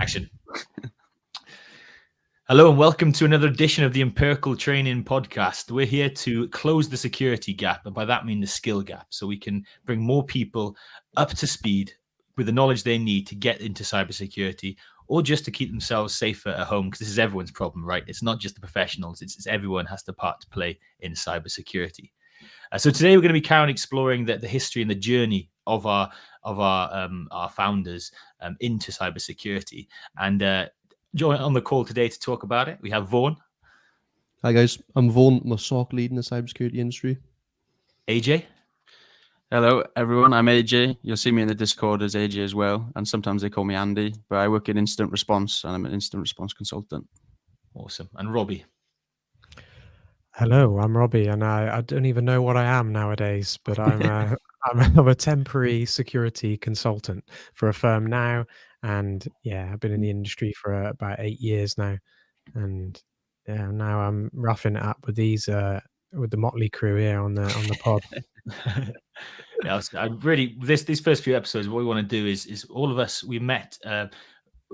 Action. Hello and welcome to another edition of the Empirical Training Podcast. We're here to close the security gap, and by that I mean the skill gap, so we can bring more people up to speed with the knowledge they need to get into cybersecurity, or just to keep themselves safer at home, because this is everyone's problem, right? It's not just the professionals, it's everyone has to part to play in cybersecurity. So today we're going to be carrying exploring the history and the journey of our founders into cybersecurity. And join on the call today to talk about it, we have Vaughan. Hi guys, I'm Vaughan. I'm a SOC lead in the cybersecurity industry. AJ. Hello everyone, I'm AJ. You'll see me in the Discord as AJ as well, and sometimes they call me Andy, but I work in incident response and I'm an incident response consultant. Awesome. And Robbie. Hello, I'm Robbie, and I don't even know what I am nowadays, but I'm a temporary security consultant for a firm now, and yeah, I've been in the industry for about 8 years now, and yeah, now I'm roughing it up with these with the motley crew here on the pod. Yeah, I really these first few episodes, what we want to do is all of us, we met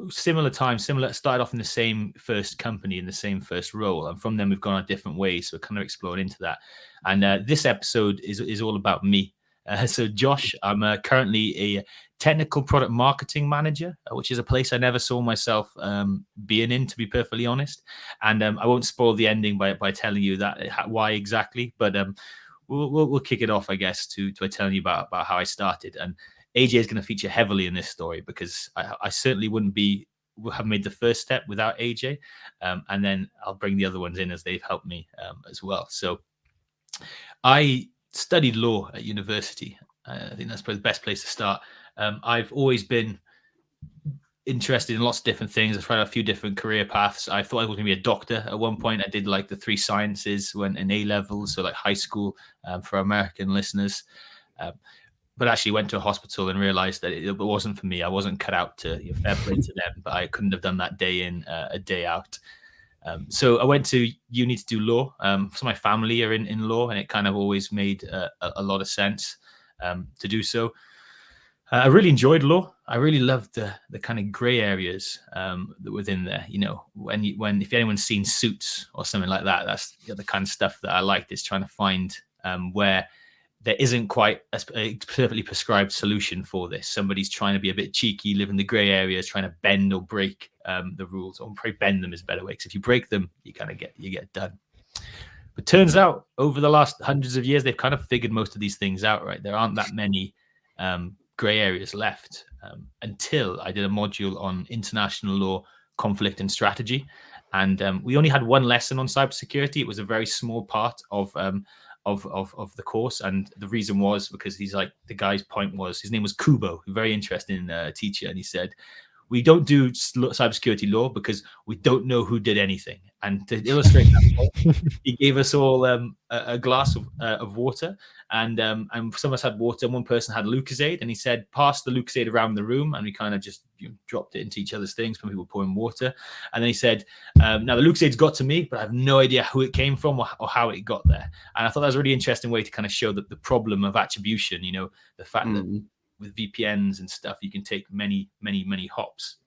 similar time, started off in the same first company in the same first role, and from then we've gone our different ways, so we're kind of exploring into that. And this episode is all about me. So Josh, I'm currently a technical product marketing manager, which is a place I never saw myself being in, to be perfectly honest. And I won't spoil the ending by telling you that why exactly, but we'll kick it off, I guess, to telling you about how I started. And AJ is going to feature heavily in this story because I certainly wouldn't have made the first step without AJ. And then I'll bring the other ones in as they've helped me as well. So I studied law at university. I think that's probably the best place to start. I've always been interested in lots of different things. I've tried a few different career paths. I thought I was going to be a doctor at one point. I did like the 3 sciences when in A-levels, so like high school for American listeners. But actually went to a hospital and realized that it wasn't for me. I wasn't cut out to fair play to them, but I couldn't have done that day in, a day out. So I went to uni to do law. So my family are in law, and it kind of always made a lot of sense to do so. I really enjoyed law. I really loved the kind of gray areas that within there. You know, if anyone's seen Suits or something like that, that's the kind of stuff that I liked, is trying to find where there isn't quite a perfectly prescribed solution for this. Somebody's trying to be a bit cheeky, live in the gray areas, trying to bend or break the rules, or probably bend them is a better way, because if you break them, you kind of get done. But turns out over the last hundreds of years, they've kind of figured most of these things out, right? There aren't that many gray areas left until I did a module on international law, conflict and strategy. And we only had one lesson on cybersecurity. It was a very small part of the course, and the reason was because the guy's point was, his name was Kubo, a very interesting teacher, and he said, we don't do cybersecurity law because we don't know who did anything. And to illustrate that point, he gave us all a glass of water, and some of us had water, and one person had Lucozade, and he said, pass the Lucozade around the room, and we kind of just dropped it into each other's things when people were pouring water. And then he said, now the Lucozade's got to me, but I have no idea who it came from or how it got there. And I thought that was a really interesting way to kind of show that the problem of attribution, the fact that with VPNs and stuff, you can take many hops.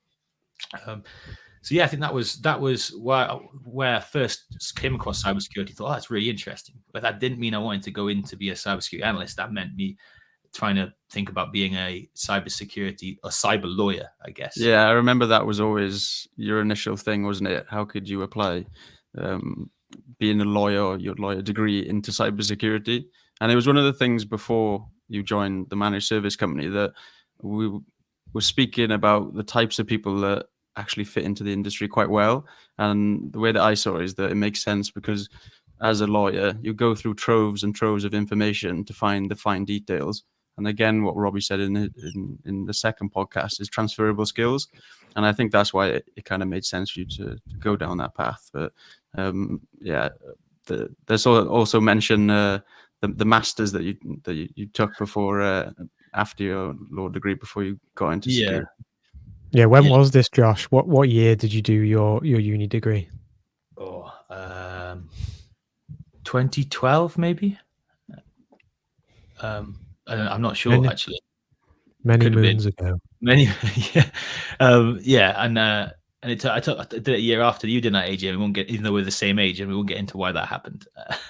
So yeah, I think that was where I first came across cybersecurity. Thought, that's really interesting, but that didn't mean I wanted to go in to be a cybersecurity analyst. That meant me trying to think about being a cybersecurity or cyber lawyer, I guess. Yeah, I remember that was always your initial thing, wasn't it? How could you apply being a lawyer or your lawyer degree into cybersecurity? And it was one of the things before you joined the managed service company that we were speaking about the types of people that actually fit into the industry quite well. And the way that I saw it is that it makes sense because as a lawyer, you go through troves and troves of information to find the fine details. And again, what Robbie said in the second podcast is transferable skills. And I think that's why it kind of made sense for you to go down that path. But there's also mention the masters that you took before after your law degree before you got into security. Yeah, when was this, Josh? What year did you do your uni degree? 2012 maybe. I'm not sure actually. Many Could have been moons ago. many, yeah, and I did it a year after you did that, AJ. We won't get, even though we're the same age, and we won't get into why that happened.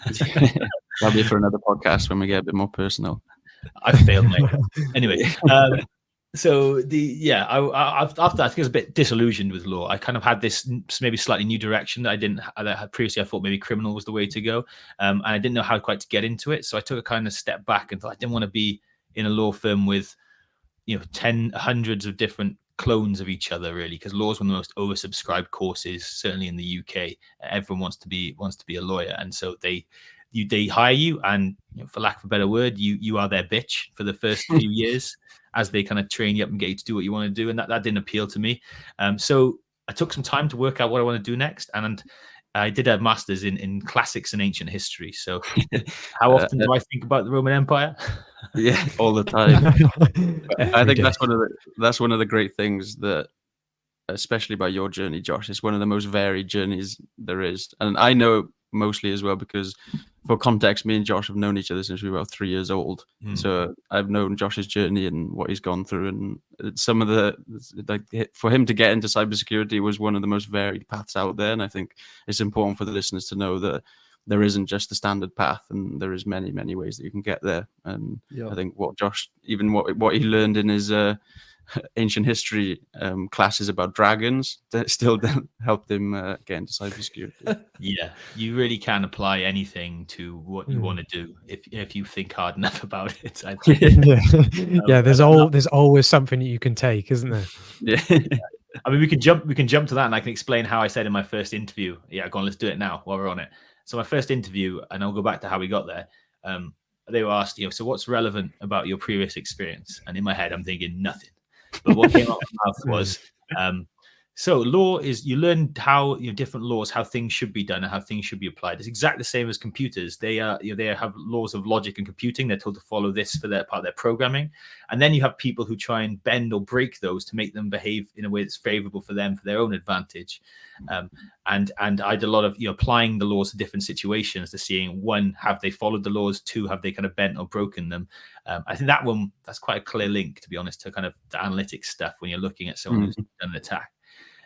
That'll be for another podcast when we get a bit more personal. I failed, mate. Anyway, so after that, I think I was a bit disillusioned with law. I kind of had this maybe slightly new direction that I had previously. I thought maybe criminal was the way to go, and I didn't know how quite to get into it. So I took a kind of step back and thought I didn't want to be in a law firm with, hundreds of different clones of each other, really, because law is one of the most oversubscribed courses, certainly in the UK. Everyone wants to be a lawyer, and so they hire you, and for lack of a better word, you are their bitch for the first few years as they kind of train you up and get you to do what you want to do, and that didn't appeal to me. So I took some time to work out what I want to do next, and I did a master's in classics and ancient history. So how often do I think about the Roman Empire? Yeah, all the time. I think Every day. that's one of the great things that, especially about your journey, Josh. It's one of the most varied journeys there is, and I know mostly as well because, for context, me and Josh have known each other since we were about 3 years old. So I've known Josh's journey and what he's gone through, and some of the, like, for him to get into cybersecurity was one of the most varied paths out there. And I think it's important for the listeners to know that there isn't just the standard path, and there is many, many ways that you can get there. And I think what Josh, even what he learned in his ancient history classes about dragons, that still helped him get into cybersecurity. Yeah, you really can apply anything to what you want to do if you think hard enough about it. I think. Yeah. There's always something that you can take, isn't there? Yeah. I mean, we can jump to that, and I can explain how I said in my first interview. Yeah, go on, let's do it now while we're on it. So my first interview, and I'll go back to how we got there. They were asked, so what's relevant about your previous experience? And in my head, I'm thinking nothing. But what came out of my mouth was, so law is, you learn how, different laws, how things should be done and how things should be applied. It's exactly the same as computers. They they have laws of logic and computing. They're told to follow this for their part of their programming. And then you have people who try and bend or break those to make them behave in a way that's favorable for them, for their own advantage. And I did a lot of applying the laws to different situations, to seeing, one, have they followed the laws, two, have they kind of bent or broken them. I think that's quite a clear link, to be honest, to kind of the analytics stuff when you're looking at someone who's done an attack.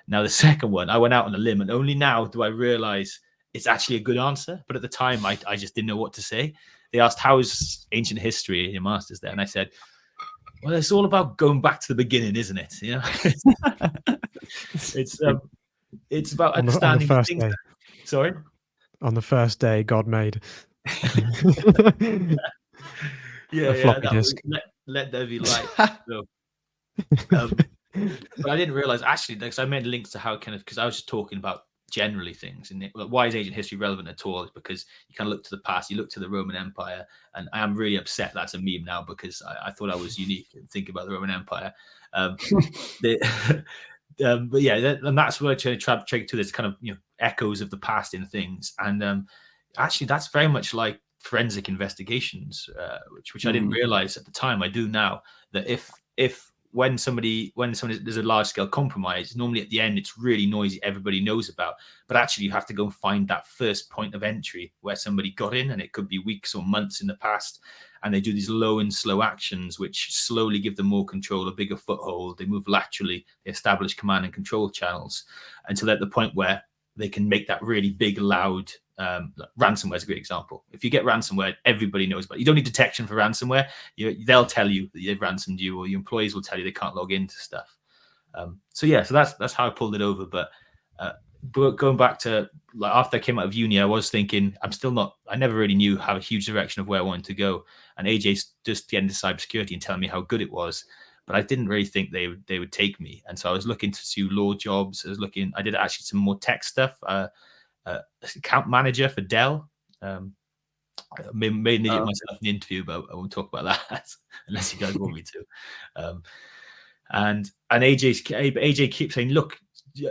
Now, the second one, I went out on a limb, and only now do I realize it's actually a good answer. But at the time, I just didn't know what to say. They asked, how is ancient history in your master's there? And I said, well, it's all about going back to the beginning, isn't it? It's about understanding on the first things. day. Sorry? On the first day, God made. Yeah, floppy disk. Let there be light. So, but I didn't realize, actually, because I made links to how because I was just talking about generally things, and why is ancient history relevant at all? Is because you kind of look to the past, you look to the Roman Empire, and I am really upset that's a meme now, because I thought I was unique in thinking about the Roman Empire. But yeah, and that's where I try to there's kind of echoes of the past in things, and actually that's very much like forensic investigations, which I didn't realize at the time. I do now, that if when there's a large scale compromise, normally at the end it's really noisy, everybody knows about, but actually you have to go and find that first point of entry where somebody got in, and it could be weeks or months in the past, and they do these low and slow actions which slowly give them more control, a bigger foothold. They move laterally, they establish command and control channels until they're at the point where they can make that really big, loud. Ransomware is a great example. If you get ransomware, everybody knows about it. You don't need detection for ransomware. They'll tell you that they've ransomed you, or your employees will tell you they can't log into stuff. So that's how I pulled it over. But going back to, like, after I came out of uni, I was thinking, I never really knew how a huge direction of where I wanted to go. And AJ's just getting into cybersecurity and telling me how good it was, but I didn't really think they would take me. And so I was looking to do law jobs. I did actually some more tech stuff. Account manager for Dell. I made an idiot myself in the interview, but I won't talk about that unless you guys want me to. And AJ keeps saying, look,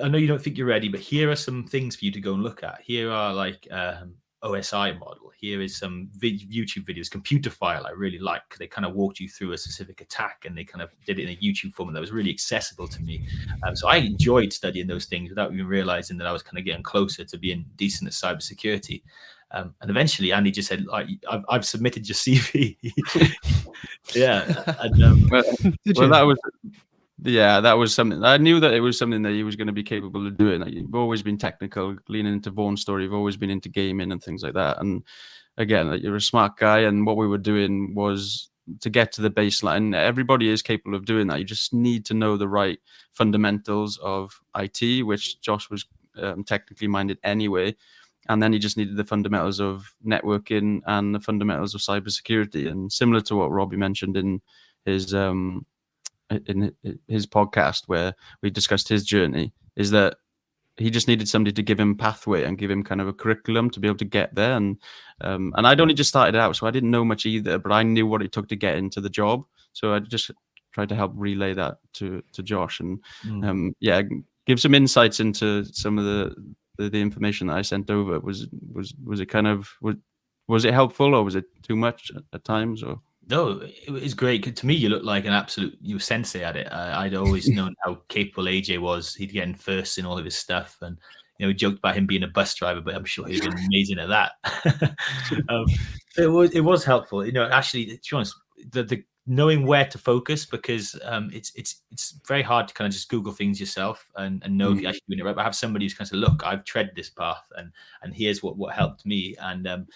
I know you don't think you're ready, but here are some things for you to go and look at. Here are like OSI model. Here is some YouTube videos, computer file I really like, because they kind of walked you through a specific attack, and they kind of did it in a YouTube format that was really accessible to me. So I enjoyed studying those things without even realizing that I was kind of getting closer to being decent at cybersecurity. And eventually Andy just said, I've submitted your CV. Yeah. And Well, Did well, you? that was something. I knew that it was something that he was going to be capable of doing. Like, you've always been technical, leaning into Vaughan's story. You've always been into gaming and things like that. And again, like, you're a smart guy. And what we were doing was to get to the baseline. Everybody is capable of doing that. You just need to know the right fundamentals of IT, which Josh was technically minded anyway. And then he just needed the fundamentals of networking and the fundamentals of cybersecurity. And similar to what Robbie mentioned in his podcast, where we discussed his journey, is that he just needed somebody to give him pathway and give him kind of a curriculum to be able to get there. And I'd only just started out, so I didn't know much either, but I knew what it took to get into the job. So I just tried to help relay that to Josh, and give some insights into some of the information that I sent over. Was it kind of was it helpful, or was it too much at times? Or no, it was great. To me, you look like an absolute sensei at it. I'd always known how capable AJ was. He'd get in first in all of his stuff, and we joked about him being a bus driver, but I'm sure he'd been amazing at that. It was helpful. Actually, to be honest, the knowing where to focus, because it's very hard to kind of just Google things yourself and know if you're actually doing it right. But have somebody who's kind of say, look, I've tread this path, and here's what helped me, and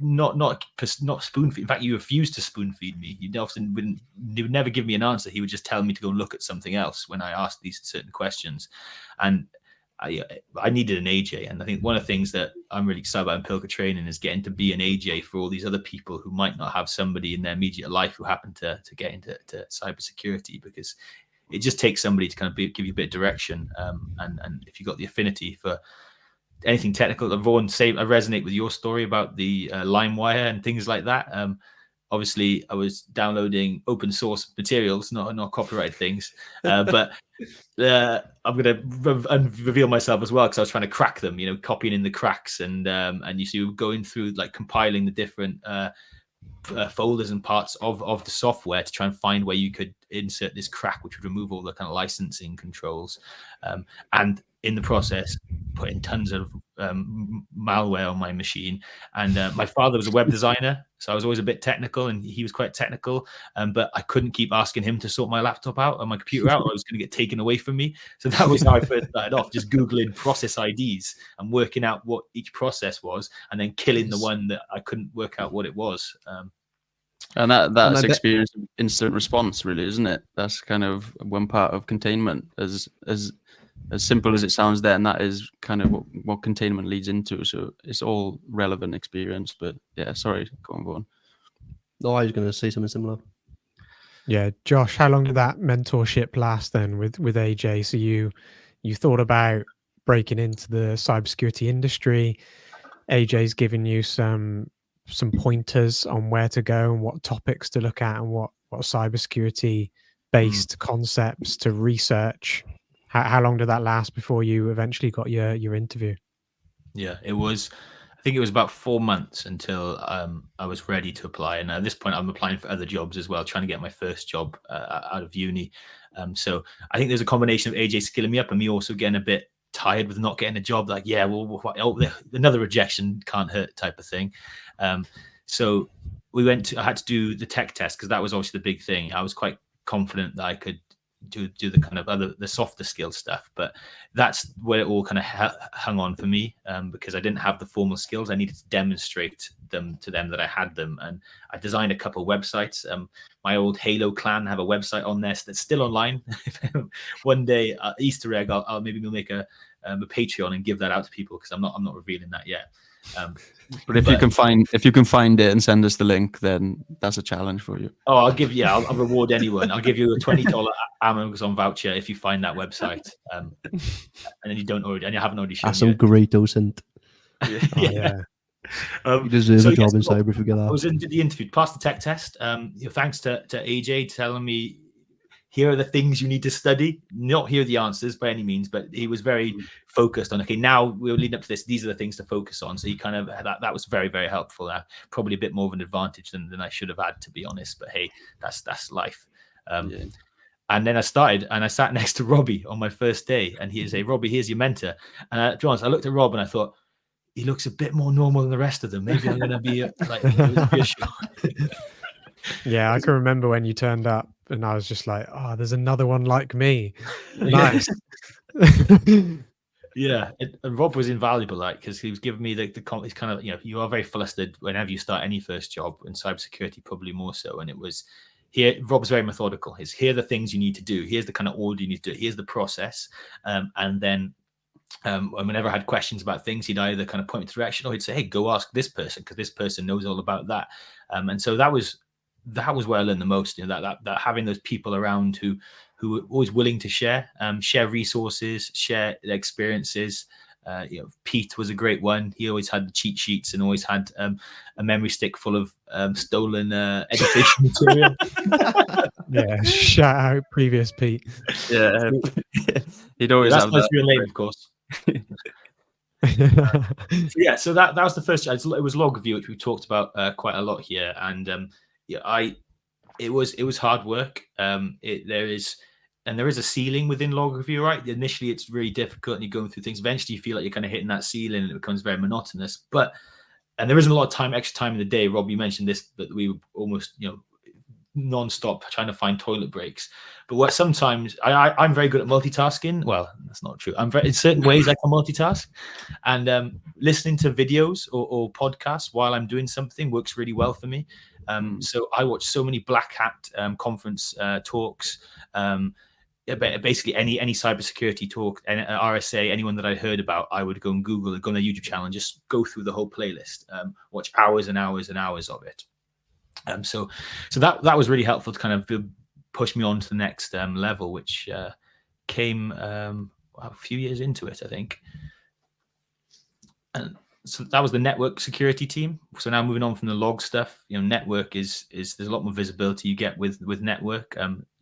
not spoon feed. In fact, you refused to spoon feed me. You would never give me an answer. He would just tell me to go and look at something else when I asked these certain questions. And I needed an AJ. And I think one of the things that I'm really excited about in Pilker training is getting to be an AJ for all these other people who might not have somebody in their immediate life who happen to get into cybersecurity, because it just takes somebody to kind of give you a bit of direction. And if you've got the affinity for anything technical, Vaughan, I resonate with your story about the LimeWire and things like that. Obviously, I was downloading open source materials, not copyrighted things, but I'm going to reveal myself as well, because I was trying to crack them, copying in the cracks, and you see going through, like, compiling the different folders and parts of the software to try and find where you could insert this crack, which would remove all the kind of licensing controls, and in the process put in tons of malware on my machine. And my father was a web designer, so I was always a bit technical, and he was quite technical, but I couldn't keep asking him to sort my laptop out and my computer out, or I was going to get taken away from me. So that was how I first started off, just Googling process IDs and working out what each process was, and then killing the one that I couldn't work out what it was. And that's experience of instant response, really, isn't it? That's kind of one part of containment, as simple as it sounds there, and that is kind of what containment leads into. So it's all relevant experience. But yeah, sorry, go on. No, I was going to say something similar. Yeah, Josh, how long did that mentorship last then with AJ? So you thought about breaking into the cybersecurity industry. AJ's given you some pointers on where to go and what topics to look at and what cybersecurity based concepts to research. How long did that last before you eventually got your interview? Yeah, I think it was about 4 months until I was ready to apply. And at this point, I'm applying for other jobs as well, trying to get my first job out of uni. So I think there's a combination of AJ skilling me up and me also getting a bit tired with not getting a job. Like, yeah, well, another rejection can't hurt type of thing. So I had to do the tech test, because that was obviously the big thing. I was quite confident that I could do the kind of the softer skill stuff, but that's where it all kind of hung on for me, because I didn't have the formal skills. I needed to demonstrate them to them that I had them, and I designed a couple of websites. My old Halo clan have a website on there that's still online. One day, Easter egg, I'll maybe we'll make a Patreon and give that out to people, because I'm not revealing that yet. But if you can find it and send us the link, then that's a challenge for you. Oh, I'll reward anyone. I'll give you a $20 Amazon voucher if you find that website, and then you haven't already shown. That's some great docent. Yeah. You deserve a job in cyber if you get that. I was into the interview, passed the tech test. Thanks to AJ telling me, here are the things you need to study. Not here are the answers by any means, but he was very focused on, okay, now we're leading up to this. These are the things to focus on. So he kind of, that was very, very helpful. Probably a bit more of an advantage than I should have had, to be honest. But hey, that's life. And then I started, and I sat next to Robbie on my first day, and he said, Robbie, here's your mentor. And to be honest, I looked at Rob and I thought, he looks a bit more normal than the rest of them. Maybe I'm going to be like reassured. Yeah, I can remember when you turned up, and I was just like, "Oh, there's another one like me. Nice." Yeah, and Rob was invaluable, like, because he was giving me the he's kind of, you are very flustered whenever you start any first job, in cybersecurity probably more so. And it was here. Rob's very methodical. Here are the things you need to do. Here's the kind of order you need to do. Here's the process, and then whenever I had questions about things, he'd either kind of point me to direction, or he'd say, "Hey, go ask this person because this person knows all about that." And so that was where I learned the most. That having those people around who were always willing to share resources, share experiences. Pete was a great one. He always had the cheat sheets and always had a memory stick full of stolen education material. Yeah, shout out previous Pete. Yeah, he'd always That's have not his that. real name, of course. So that was the first. It was log review, which we talked about quite a lot here, and it was hard work. There is a ceiling within log review, right? Initially, it's really difficult, and you're going through things. Eventually, you feel like you're kind of hitting that ceiling, and it becomes very monotonous. And there isn't a lot of extra time in the day. Rob, you mentioned this, that we were almost non-stop trying to find toilet breaks. But what sometimes I'm very good at multitasking. Well, that's not true. In certain ways I can multitask, and listening to videos or podcasts while I'm doing something works really well for me. So I watch so many Black Hat conference talks. Basically any cybersecurity talk, and RSA, anyone that I heard about, I would go and Google and go on their YouTube channel and just go through the whole playlist, watch hours and hours and hours of it. So that was really helpful to kind of push me on to the next level, which came a few years into it, I think. And so that was the network security team. So now moving on from the log stuff, network is there's a lot more visibility you get with network.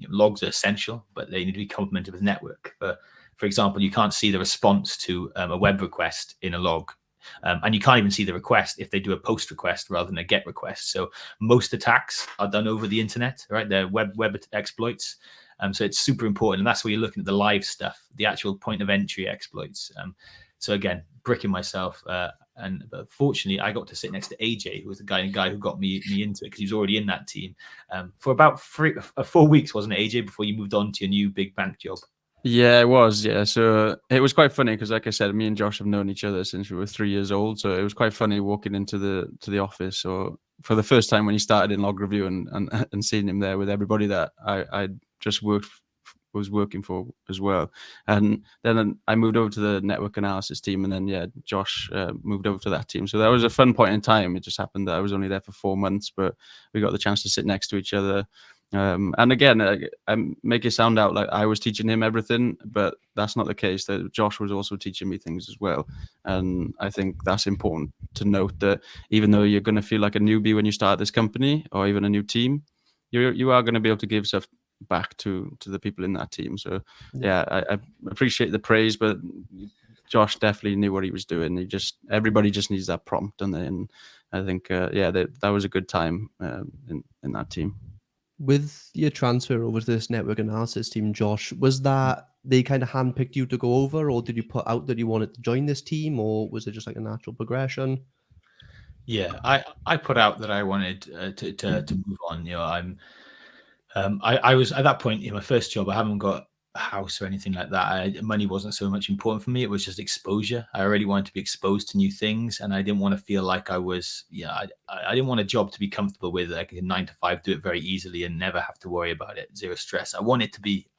Logs are essential, but they need to be complemented with network. For example, you can't see the response to a web request in a log. And you can't even see the request if they do a post request rather than a get request. So most attacks are done over the internet, right? They're web exploits. So it's super important. And that's where you're looking at the live stuff, the actual point of entry exploits. So again, bricking myself. But fortunately, I got to sit next to AJ, who was the guy who got me into it, because he was already in that team for about 4 weeks, wasn't it, AJ, before you moved on to your new big bank job? Yeah, it was. Yeah, so it was quite funny because, like I said, me and Josh have known each other since we were 3 years old. So it was quite funny walking into the office, or for the first time when he started in log review, and seeing him there with everybody that I just was working for as well. And then I moved over to the network analysis team, and then Josh moved over to that team. So that was a fun point in time. It just happened that I was only there for 4 months, but we got the chance to sit next to each other. And again, I make it sound out like I was teaching him everything, but that's not the case. That Josh was also teaching me things as well. And I think that's important to note, that even though you're going to feel like a newbie when you start this company or even a new team, you are going to be able to give stuff back to the people in that team. So I appreciate the praise, but Josh definitely knew what he was doing. Everybody just needs that prompt, and I think that was a good time in that team. With your transfer over to this network analysis team, Josh, was that they kind of handpicked you to go over, or did you put out that you wanted to join this team, or was it just like a natural progression? Yeah, I put out that I wanted to move on. I was at that point in my first job. I haven't got a house or anything like that. Money wasn't so much important for me. It was just exposure. I really wanted to be exposed to new things, and I didn't want to feel like I was. I didn't want a job to be comfortable with, like a 9 to 5, do it very easily and never have to worry about it, zero stress. I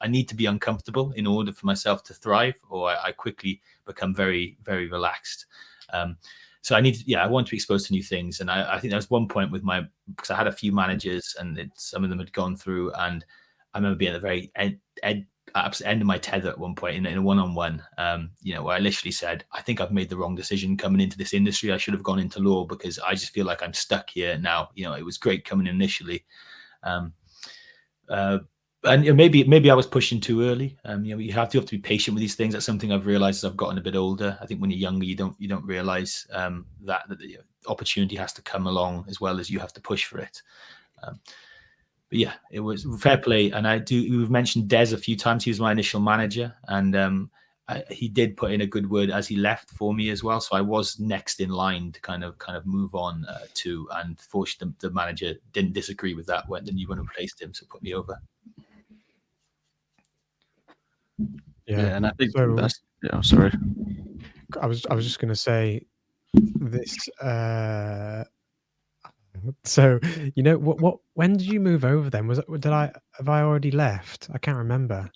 need to be uncomfortable in order for myself to thrive, or I quickly become very, very relaxed. So I want to be exposed to new things. And I think there was one point because I had a few managers, and some of them had gone through, and I remember being at the very end of my tether at one point in a one-on-one, where I literally said, I think I've made the wrong decision coming into this industry. I should have gone into law, because I just feel like I'm stuck here now. It was great coming in initially. And maybe I was pushing too early. You have to be patient with these things. That's something I've realized as I've gotten a bit older. I think when you're younger, you don't realize that the opportunity has to come along as well as you have to push for it. But yeah, it was fair play. And we've mentioned Des a few times. He was my initial manager, and he did put in a good word as he left for me as well. So I was next in line to kind of move on to, and fortunately the manager didn't disagree with that when the new one replaced him, so put me over. Yeah, and I think So that's sorry. I was just going to say this. So what? When did you move over then? Have I already left? I can't remember.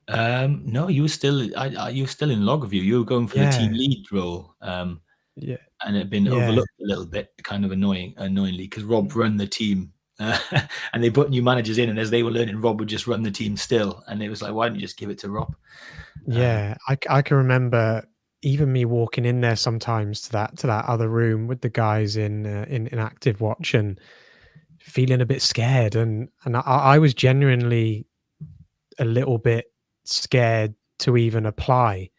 No, you were still you were still in Logview. You were going for the team lead role. Yeah. And it had been overlooked a little bit, kind of annoyingly, because Rob run the team, and they put new managers in, and as they were learning, Rob would just run the team still, and it was like, why don't you just give it to Rob? Yeah, I can remember even me walking in there sometimes to that other room with the guys in Active Watch and feeling a bit scared, and I was genuinely a little bit scared to even apply.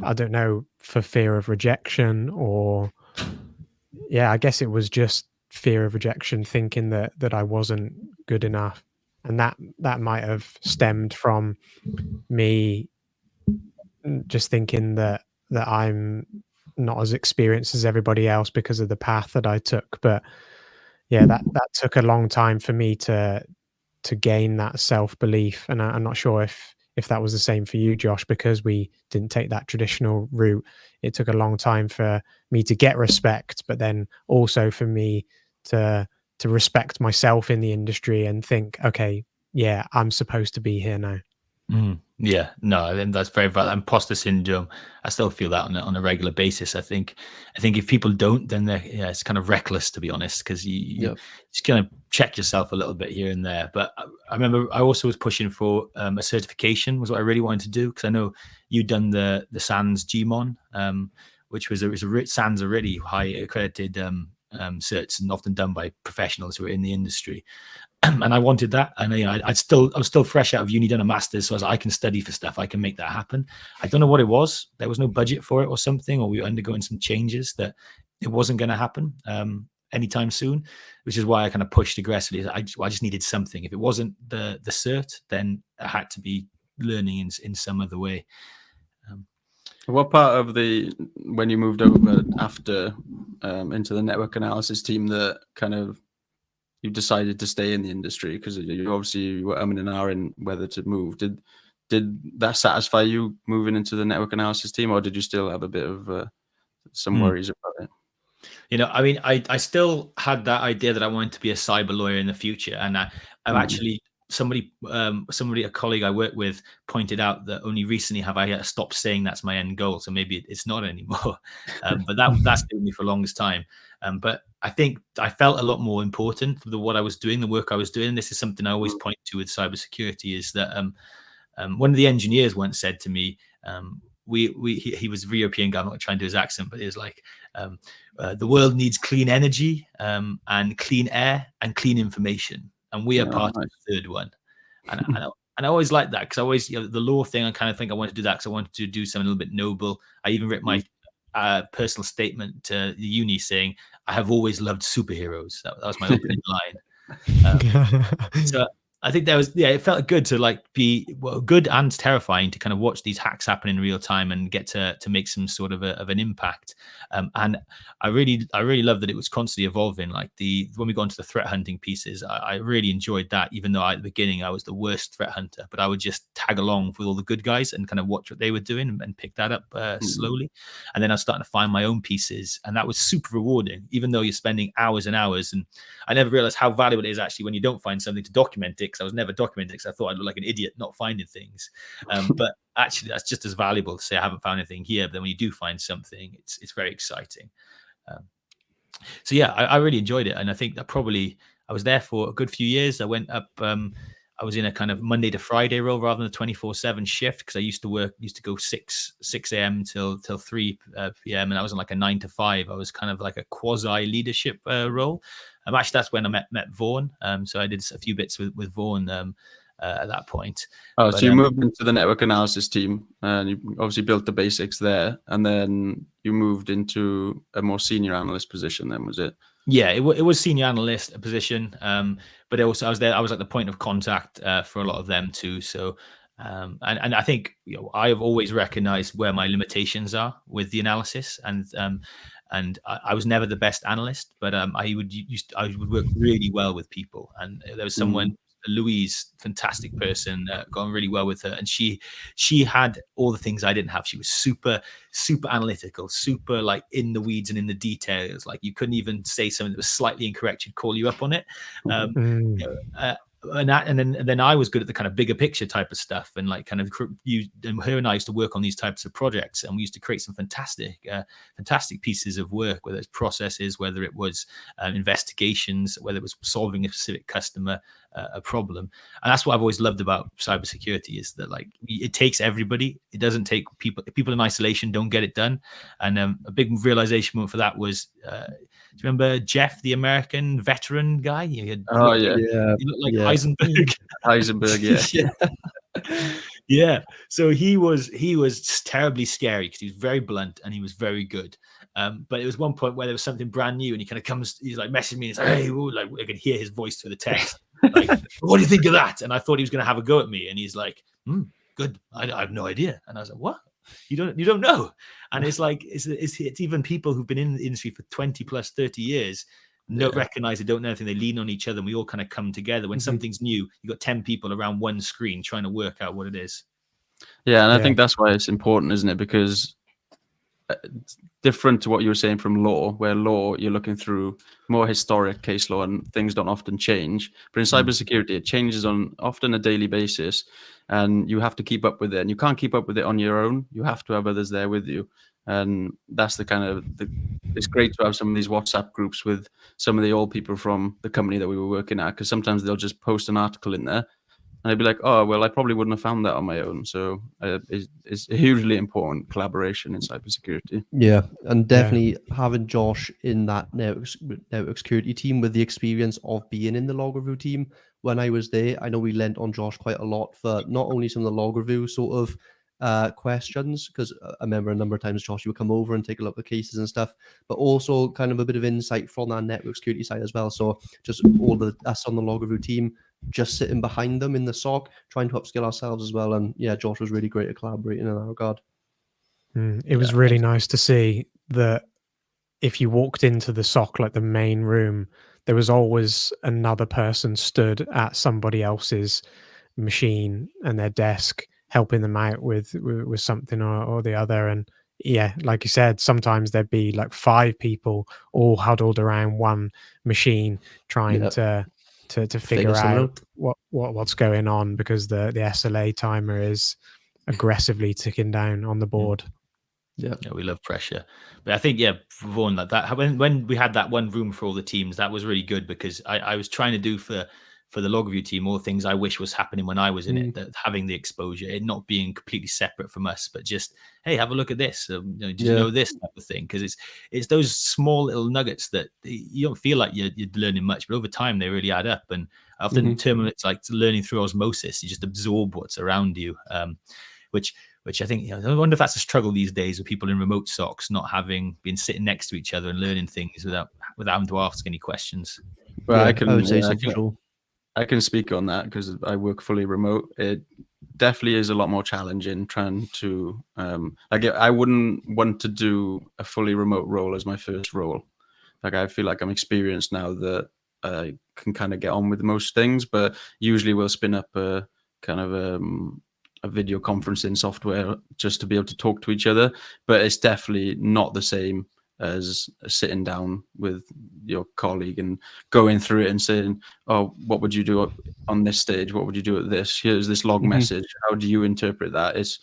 I don't know, for fear of rejection, or I guess it was just fear of rejection, thinking that I wasn't good enough, and that might have stemmed from me just thinking that I'm not as experienced as everybody else because of the path that I took. But yeah, that took a long time for me to gain that self-belief, and I'm not sure if that was the same for you, Josh, because we didn't take that traditional route. It took a long time for me to get respect, but then also for me to respect myself in the industry and think, okay, yeah, I'm supposed to be here now. Yeah, no, and that's very valid. Imposter syndrome, I still feel that on a regular basis. I think if people don't, then it's kind of reckless, to be honest, because you just kind of check yourself a little bit here and there. But I remember I also was pushing for a certification, was what I really wanted to do, because I know you'd done the SANS GMON, which was SANS are really high accredited certs, and often done by professionals who are in the industry. And I wanted that, and I was still fresh out of uni, done a master's, so I was like, I can study for stuff, I can make that happen. I don't know what it was. There was no budget for it or something, or we were undergoing some changes that it wasn't going to happen anytime soon, which is why I kind of pushed aggressively. I just needed something. If it wasn't the cert, then I had to be learning in some other way. What part of when you moved over after into the network analysis team that kind of you decided to stay in the industry, because you obviously were umming and ahhing whether to move? Did that satisfy you moving into the network analysis team, or did you still have a bit of some worries about it? I mean, I still had that idea that I wanted to be a cyber lawyer in the future, and I've actually somebody, a colleague I work with, pointed out that only recently have I stopped saying that's my end goal. So maybe it's not anymore. But that's been me for the longest time. But I think I felt a lot more important for what I was doing, the work I was doing. This is something I always point to with cybersecurity, is that one of the engineers once said to me, he was a European guy, I'm not trying to do his accent, but he was like, the world needs clean energy and clean air and clean information, and we are part of the third one. And I always like that, because I always, the law thing, I kind of think I wanted to do that because I wanted to do something a little bit noble. I even wrote my personal statement to the uni saying, I have always loved superheroes. That was my opening line. So I think it felt good to be good and terrifying to kind of watch these hacks happen in real time and get to make some sort of an impact. And I really love that it was constantly evolving. Like when we got into the threat hunting pieces, I really enjoyed that, even though at the beginning I was the worst threat hunter, but I would just tag along with all the good guys and kind of watch what they were doing and pick that up slowly. And then I was starting to find my own pieces, and that was super rewarding, even though you're spending hours and hours. And I never realized how valuable it is actually when you don't find something to document it, because I was never documenting, because I thought I'd look like an idiot not finding things. But actually, that's just as valuable to say I haven't found anything here. But then when you do find something, it's very exciting. So yeah, I really enjoyed it, and I think that probably I was there for a good few years. I went up. I was in a kind of Monday to Friday role rather than a 24/7 shift, because I used to go 6 a.m. till 3 p.m. and I was in like a 9 to 5. I was kind of like a quasi leadership role. Actually, that's when I met Vaughan. So I did a few bits with Vaughan at that point. Oh, so you moved into the network analysis team, and you obviously built the basics there, and then you moved into a more senior analyst position. Then was it? Yeah, it was senior analyst position, but also I was there. I was like the point of contact for a lot of them too. So And I think I have always recognized where my limitations are with the analysis, and I was never the best analyst, but I would work really well with people. And there was someone, Louise, fantastic person, got on really well with her, and she had all the things I didn't have. She was super analytical, super like in the weeds and in the details. Like you couldn't even say something that was slightly incorrect, she'd call you up on it. Mm. And then I was good at the kind of bigger picture type of stuff, and like kind of and her and I used to work on these types of projects, and we used to create some fantastic pieces of work, whether it's processes, whether it was investigations, whether it was solving a specific customer a problem. And that's what I've always loved about cybersecurity, is that like it takes everybody. It doesn't take people in isolation don't get it done. And a big realization moment for that was, do you remember Jeff, the American veteran guy? He looked like Heisenberg. Heisenberg, Yeah. So he was terribly scary because he was very blunt and he was very good. But it was one point where there was something brand new, and he kind of he's like messaging me, and he's like, "Hey," like I could hear his voice through the text. Like, "What do you think of that?" And I thought he was going to have a go at me, and he's like, "Good. I have no idea." And I was like, "What? You don't know?" And it's like it's even people who've been in the industry for 20 plus 30 years recognize they don't know anything. They lean on each other, and we all kind of come together. When something's new, you got 10 people around one screen trying to work out what it is. Yeah, and I think that's why it's important, isn't it? Because it's different to what you were saying from law, where law you're looking through more historic case law and things don't often change. But in cybersecurity, it changes on often a daily basis, and you have to keep up with it. And you can't keep up with it on your own. You have to have others there with you, and that's the kind of it's great to have some of these WhatsApp groups with some of the old people from the company that we were working at, because sometimes they'll just post an article in there. And I'd be like, oh, well, I probably wouldn't have found that on my own. So it's a hugely important collaboration in cybersecurity. Yeah, and definitely having Josh in that network security team with the experience of being in the log review team. When I was there, I know we lent on Josh quite a lot for not only some of the log review sort of questions, because I remember a number of times Josh, you would come over and take a look at cases and stuff, but also kind of a bit of insight from that network security side as well. So just all the us on the log review team, just sitting behind them in the SOC, trying to upskill ourselves as well. And yeah, Josh was really great at collaborating in that regard. It was really nice to see that if you walked into the SOC, like the main room, there was always another person stood at somebody else's machine and their desk, helping them out with something or the other. And yeah, like you said, sometimes there'd be like 5 people all huddled around one machine trying to figure out what's going on, because the SLA timer is aggressively ticking down on the board. Yeah, we love pressure. But I think, Vaughan, that when we had that one room for all the teams, that was really good, because I was trying to do for the log review team all the things I wish was happening when I was in it, that having the exposure, it not being completely separate from us, but just, hey, have a look at this. Did you know this type of thing? Because it's those small little nuggets that you don't feel like you're learning much, but over time they really add up. And I often term it's like learning through osmosis. You just absorb what's around you, which I think, I wonder if that's a struggle these days with people in remote SOCs not having been sitting next to each other and learning things without having to ask any questions. Well, I would say so for sure. I can speak on that because I work fully remote. It definitely is a lot more challenging trying to I wouldn't want to do a fully remote role as my first role. Like, I feel like I'm experienced now that I can kind of get on with most things, but usually we'll spin up a kind of a video conferencing software just to be able to talk to each other. But it's definitely not the same as sitting down with your colleague and going through it and saying, oh, what would you do on this stage? What would you do at this? Here's this log message. How do you interpret that? It's,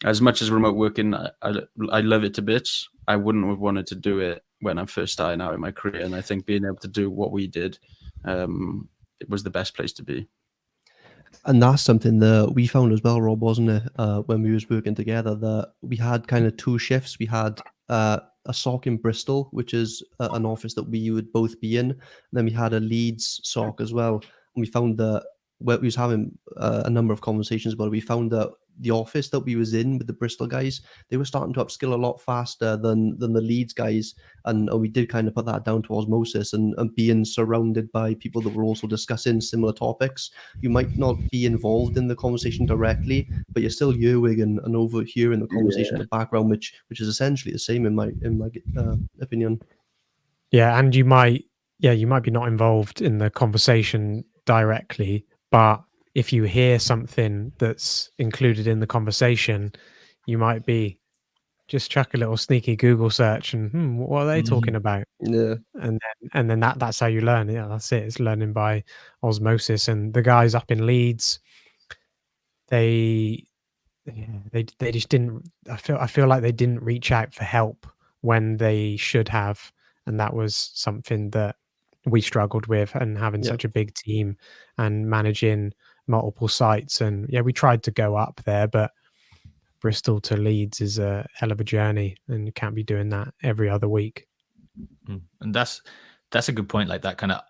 as much as remote working, I love it to bits. I wouldn't have wanted to do it when I'm first starting out in my career. And I think being able to do what we did, it was the best place to be. And that's something that we found as well, Rob, wasn't it? When we was working together, that we had kind of 2 shifts. We had a SOC in Bristol, which is an office that we would both be in. And then we had a Leeds SOC as well. And we found that we was having a number of conversations about it. We found that the office that we was in with the Bristol guys, they were starting to upskill a lot faster than the Leeds guys, and we did kind of put that down to osmosis and being surrounded by people that were also discussing similar topics. You might not be involved in the conversation directly, but you're still hearing and overhearing the conversation in the background, which is essentially the same in my opinion. Yeah, and you might be not involved in the conversation directly, but if you hear something that's included in the conversation, you might be just chuck a little sneaky Google search and what are they talking about? Yeah. And then that's how you learn. Yeah, that's it. It's learning by osmosis. And the guys up in Leeds, they just didn't. I feel like they didn't reach out for help when they should have, and that was something that we struggled with. And having Yeah. such a big team and managing multiple sites, and we tried to go up there, but Bristol to Leeds is a hell of a journey, and you can't be doing that every other week. And that's a good point. Like that kind of,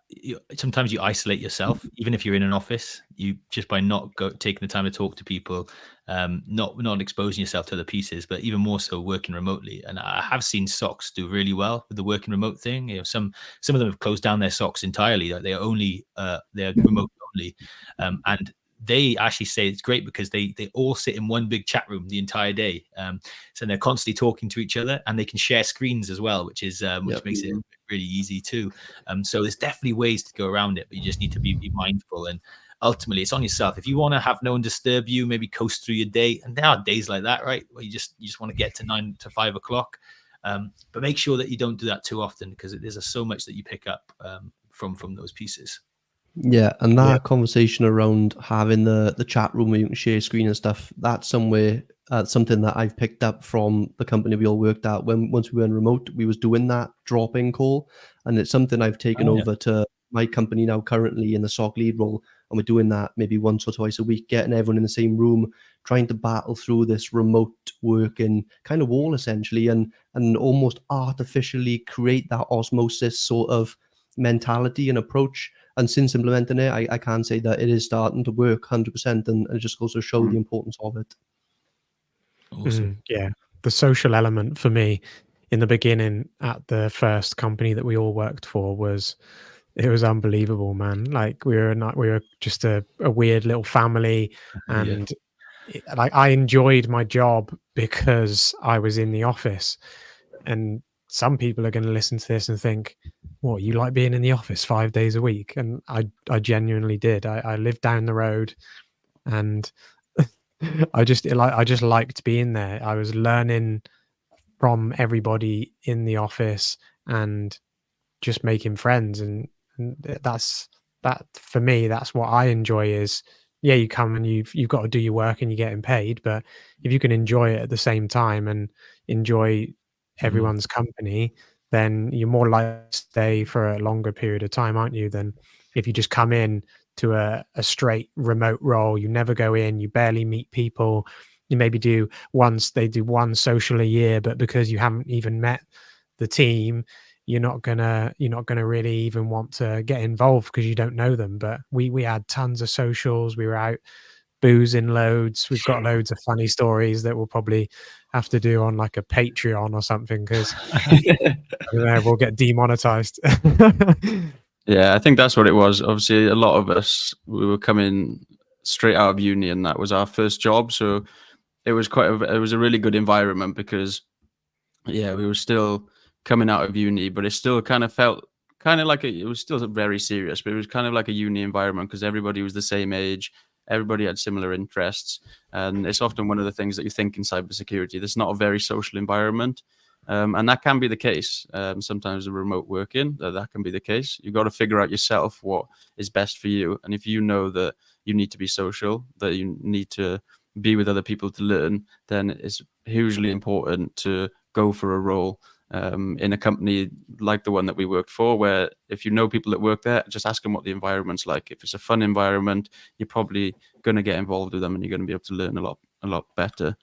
sometimes you isolate yourself, even if you're in an office, you just by not taking the time to talk to people, not exposing yourself to other pieces, but even more so working remotely. And I have seen SOCs do really well with the working remote thing. Some of them have closed down their SOCs entirely. Like they're remote only, and they actually say it's great because they all sit in one big chat room the entire day. So they're constantly talking to each other, and they can share screens as well, which makes it really easy too. So there's definitely ways to go around it, but you just need to be mindful. And ultimately, it's on yourself. If you want to have no one disturb you, maybe coast through your day. And there are days like that, right, where you just want to get to 9 to 5 o'clock. But make sure that you don't do that too often, because there's so much that you pick up from those pieces. Yeah, and that conversation around having the chat room where you can share screen and stuff, that's something that I've picked up from the company we all worked at. Once we were in remote, we was doing that drop-in call, and it's something I've taken over to my company now currently in the SOC lead role, and we're doing that maybe once or twice a week, getting everyone in the same room, trying to battle through this remote working kind of wall essentially, and almost artificially create that osmosis sort of mentality and approach. And since implementing it, I can say that it is starting to work 100%, and it just goes to show the importance of it. Awesome. Yeah, the social element for me in the beginning at the first company that we all worked for was unbelievable, man. Like we were just a weird little family, and like I enjoyed my job because I was in the office. And some people are going to listen to this and think, "What, you like being in the office 5 days a week?" And I genuinely did. I lived down the road, and I just liked being there. I was learning from everybody in the office and just making friends, and that for me, that's what I enjoy. Is you come and you've got to do your work and you're getting paid, but if you can enjoy it at the same time and enjoy everyone's company, then you're more likely to stay for a longer period of time, aren't you, than if you just come in to a straight remote role. You never go in, you barely meet people, you maybe do one social a year, but because you haven't even met the team, you're not gonna really even want to get involved because you don't know them. But we had tons of socials. We were out boozing loads. We've got loads of funny stories that we'll probably have to do on like a Patreon or something, because we'll get demonetized. Yeah, I think that's what it was. Obviously, a lot of us, we were coming straight out of uni, and that was our first job. So it was it was a really good environment because, we were still coming out of uni, but it still kind of felt kind of like it was still very serious, but it was kind of like a uni environment because everybody was the same age, everybody had similar interests, and it's often one of the things that you think in cybersecurity. There's not a very social environment. And that can be the case. Sometimes the remote working, that can be the case. You've got to figure out yourself what is best for you. And if you know that you need to be social, that you need to be with other people to learn, then it's hugely important to go for a role in a company like the one that we worked for, where if you know people that work there, just ask them what the environment's like. If it's a fun environment, you're probably going to get involved with them and you're going to be able to learn a lot better.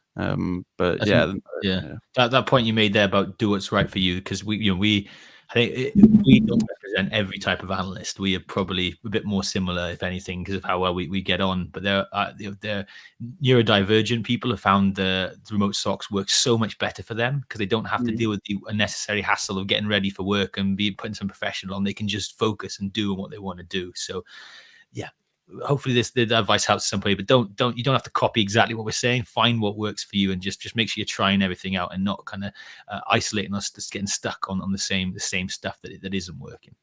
But that point you made there about do what's right for you, because we I think we don't represent every type of analyst. We are probably a bit more similar, if anything, because of how well we get on. But they're neurodivergent people have found the remote socks work so much better for them because they don't have to deal with the unnecessary hassle of getting ready for work and putting some professional on. They can just focus and do what they want to do. So, yeah. Hopefully the advice helps somebody, but you don't have to copy exactly what we're saying. Find what works for you and just make sure you're trying everything out and not kind of isolating us, just getting stuck on the same stuff that isn't working.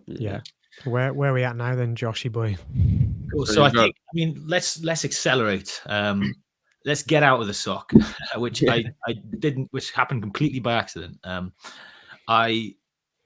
Yeah. Where are we at now then, Joshy boy? Cool. So I think, let's accelerate. Let's get out of the sock, which I didn't, which happened completely by accident. I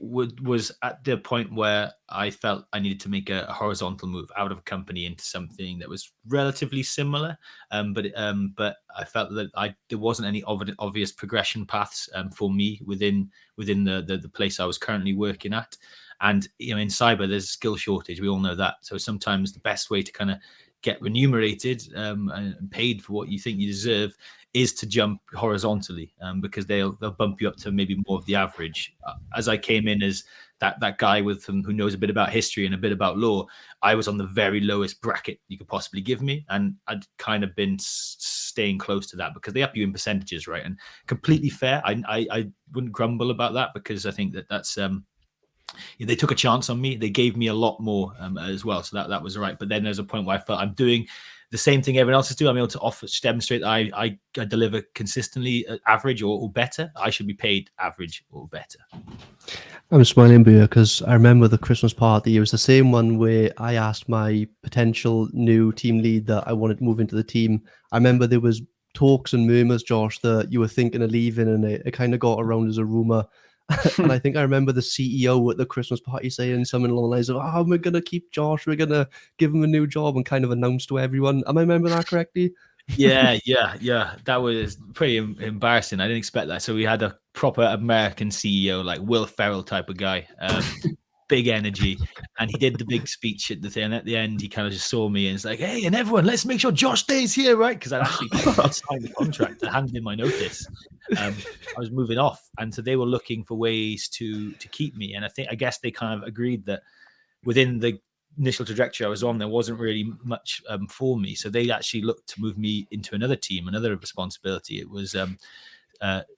was at the point where I felt I needed to make a horizontal move out of a company into something that was relatively similar, but I felt that there wasn't any obvious progression paths for me within the place I was currently working at. And in cyber, there's a skill shortage. We all know that. So sometimes the best way to kind of get remunerated and paid for what you think you deserve is to jump horizontally, because they'll bump you up to maybe more of the average. As I came in as that guy with who knows a bit about history and a bit about law, I was on the very lowest bracket you could possibly give me, and I'd kind of been staying close to that because they up you in percentages, right? And completely fair. I wouldn't grumble about that because I think that's they took a chance on me. They gave me a lot more as well, so that was all right. But then there's a point where I felt I'm doing the same thing everyone else is doing. I'm able to demonstrate that I deliver consistently average or better. I should be paid average or better. I'm smiling because I remember the Christmas party. It was the same one where I asked my potential new team lead that I wanted to move into the team. I remember there was talks and murmurs, Josh, that you were thinking of leaving, and it kind of got around as a rumor. And I think I remember the CEO at the Christmas party saying something along the lines of, "Oh, we're going to keep Josh. We're going to give him a new job," and kind of announced to everyone. Am I remembering that correctly? Yeah. That was pretty embarrassing. I didn't expect that. So we had a proper American CEO, like Will Ferrell type of guy, big energy. And he did the big speech at the thing. At the end, he kind of just saw me and was like, "Hey, and everyone, let's make sure Josh stays here," right? Because I'd actually signed the contract. I handed in my notice. I was moving off. And so they were looking for ways to keep me. And I guess they kind of agreed that within the initial trajectory I was on, there wasn't really much for me. So they actually looked to move me into another team, another responsibility. It was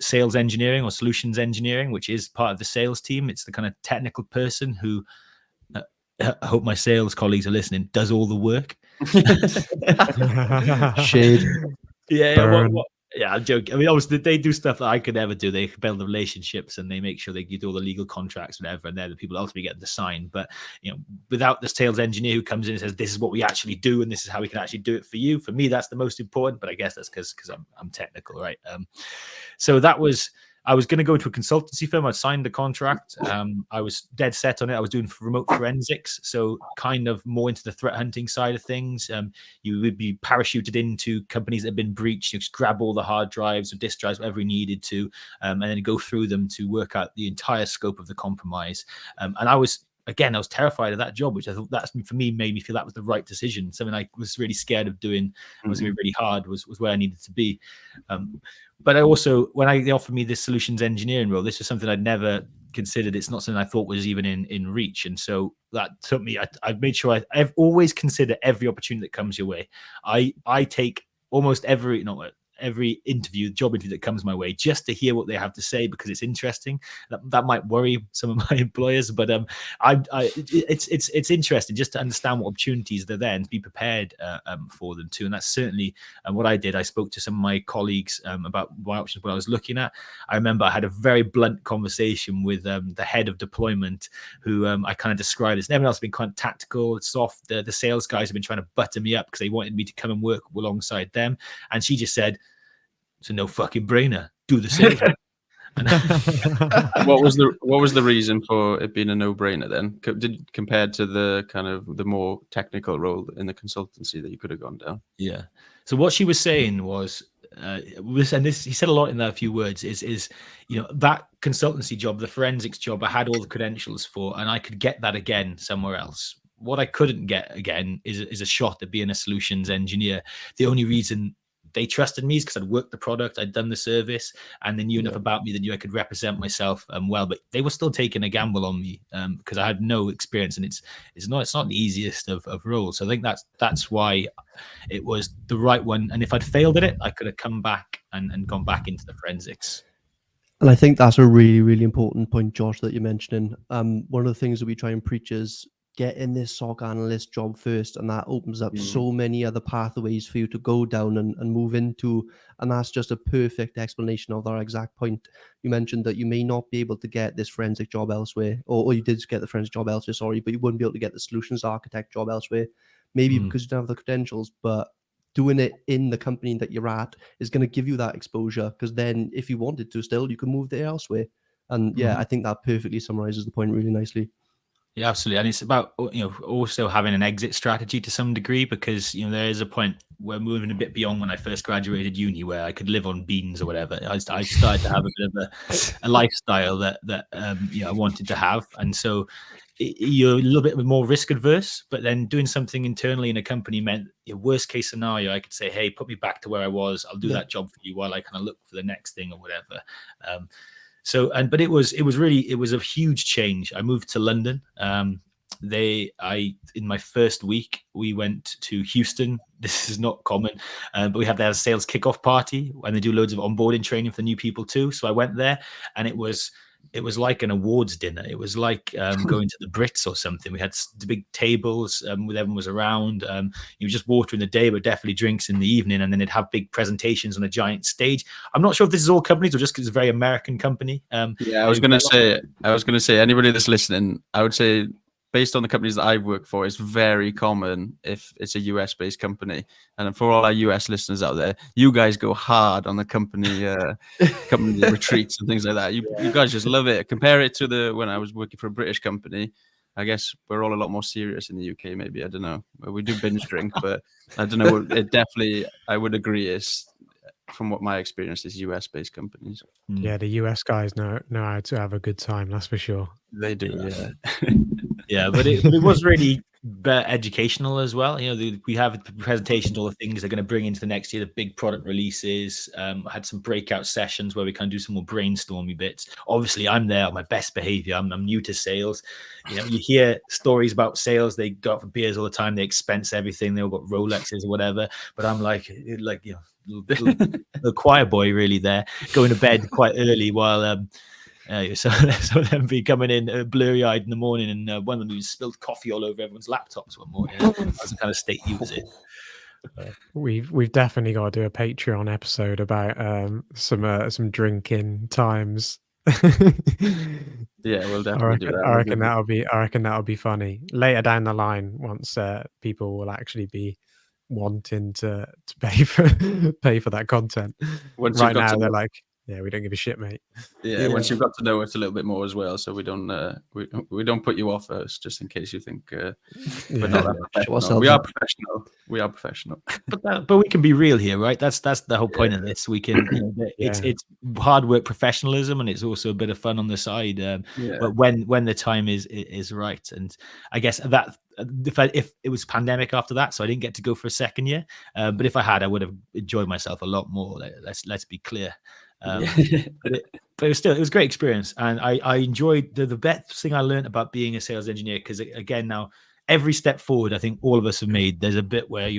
sales engineering or solutions engineering, which is part of the sales team. It's the kind of technical person who, I hope my sales colleagues are listening, does all the work. Shade. Yeah. Yeah, I'm joking. I mean, obviously, they do stuff that I could never do. They build the relationships and they make sure they do all the legal contracts, whatever, and they're the people ultimately get the sign. But without the sales engineer who comes in and says, "This is what we actually do, and this is how we can actually do it for you." For me, that's the most important. But I guess that's because I'm technical, right? So I was going to go to a consultancy firm. I'd signed the contract. I was dead set on it. I was doing remote forensics, so kind of more into the threat hunting side of things. You would be parachuted into companies that have been breached. You just grab all the hard drives or disk drives, whatever you needed to, and then go through them to work out the entire scope of the compromise. And I was terrified of that job, which I thought for me made me feel that was the right decision. Something I was really scared of doing. It was going to be really hard. Was where I needed to be. But I also, when they offered me this solutions engineering role, this was something I'd never considered. It's not something I thought was even in reach. And so that took me, I made sure I've always considered every opportunity that comes your way. I take almost every job interview that comes my way just to hear what they have to say because it's interesting. That might worry some of my employers, but it's interesting just to understand what opportunities are there and to be prepared for them too. And that's certainly what I did. I spoke to some of my colleagues about my options, what I was looking at. I remember I had a very blunt conversation with the head of deployment, who I kind of described as everyone else has been quite tactical, soft. The sales guys have been trying to butter me up because they wanted me to come and work alongside them. And she just said, "It's a no fucking brainer. Do the sales." What was the reason for it being a no-brainer then? Compared to the kind of the more technical role in the consultancy that you could have gone down? Yeah. So what she was saying was, he said a lot in that few words, is that consultancy job, the forensics job, I had all the credentials for, and I could get that again somewhere else. What I couldn't get again is a shot at being a solutions engineer. The only reason they trusted me because I'd worked the product, I'd done the service, and they knew enough about me that knew I could represent myself well. But they were still taking a gamble on me because I had no experience, and it's not the easiest of roles. So I think that's why it was the right one. And if I'd failed at it, I could have come back and gone back into the forensics. And I think that's a really, really important point, Josh, that you're mentioning. One of the things that we try and preach is get in this SOC analyst job first, and that opens up so many other pathways for you to go down and move into. And that's just a perfect explanation of that exact point. You mentioned that you may not be able to get this forensic job elsewhere, or you did get the forensic job elsewhere, sorry, but you wouldn't be able to get the solutions architect job elsewhere, maybe because you don't have the credentials, but doing it in the company that you're at is going to give you that exposure, because then if you wanted to still, you can move there elsewhere. And yeah, I think that perfectly summarizes the point really nicely. Yeah, absolutely. And it's about, also having an exit strategy to some degree, because, there is a point where moving a bit beyond when I first graduated uni where I could live on beans or whatever. I started to have a bit of a lifestyle that I wanted to have. And so you're a little bit more risk adverse, but then doing something internally in a company meant, worst case scenario, I could say, hey, put me back to where I was. I'll do that job for you while I kind of look for the next thing or whatever. But it was a huge change. I moved to London. In my first week, we went to Houston. This is not common, but we have their sales kickoff party, and they do loads of onboarding training for new people too. So I went there, and it was like an awards dinner. It was like going to the Brits or something. We had the big tables with everyone was around. You just water in the day, but definitely drinks in the evening. And then they'd have big presentations on a giant stage. I'm not sure if this is all companies or just because it's a very American company. I was going to say, anybody that's listening, I would say, based on the companies that I've worked for, it's very common if it's a US-based company. And for all our US listeners out there, you guys go hard on the company retreats and things like that. You guys just love it. Compare it to when I was working for a British company. I guess we're all a lot more serious in the UK, maybe. I don't know. We do binge drink, but I don't know. It definitely, I would agree, is, from what my experience is, US-based companies. Yeah, the US guys know how to have a good time, that's for sure. They do, yeah. Yeah, but it was really educational as well. We have presentations, all the things they're going to bring into the next year, the big product releases. I had some breakout sessions where we kind of do some more brainstormy bits. Obviously, I'm there on my best behavior. I'm new to sales. You hear stories about sales. They go out for beers all the time. They expense everything. They all got Rolexes or whatever. But I'm like the choir boy really there, going to bed quite early while so some of them be coming in blurry-eyed in the morning, and one of them spilled coffee all over everyone's laptops one morning. That's the kind of state he was in. We've definitely got to do a Patreon episode about some drinking times. Yeah, we'll definitely do that. I reckon that'll be funny later down the line, once people will actually be wanting to pay for that content. Right now they're like, yeah, we don't give a shit, mate. Yeah, once you've got to know it a little bit more as well, so we don't put you off first, just in case you think we're not that professional. We are professional. But we can be real here, right? That's the whole point of this. We can. It's hard work professionalism, and it's also a bit of fun on the side. But when the time is right, and I guess that if it was pandemic after that, so I didn't get to go for a second year. But if I had, I would have enjoyed myself a lot more. Let's be clear. But it was a great experience, and I enjoyed the best thing I learned about being a sales engineer, because again, now every step forward I think all of us have made, there's a bit where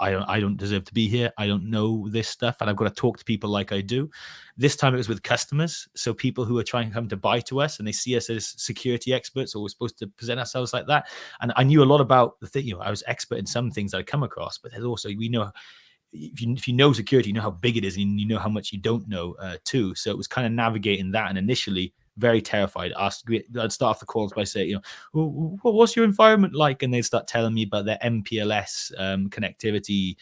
I don't deserve to be here, I don't know this stuff, and I've got to talk to people like I do. This time it was with customers, so people who are trying to come to buy to us, and they see us as security experts, or we're supposed to present ourselves like that. And I knew a lot about the thing. I was expert in some things I'd come across, but there's also, we know, if you know security, you know how big it is, and you know how much you don't know too. So it was kind of navigating that, and initially very terrified. I'd start off the calls by saying, what's your environment like? And they'd start telling me about their MPLS connectivity.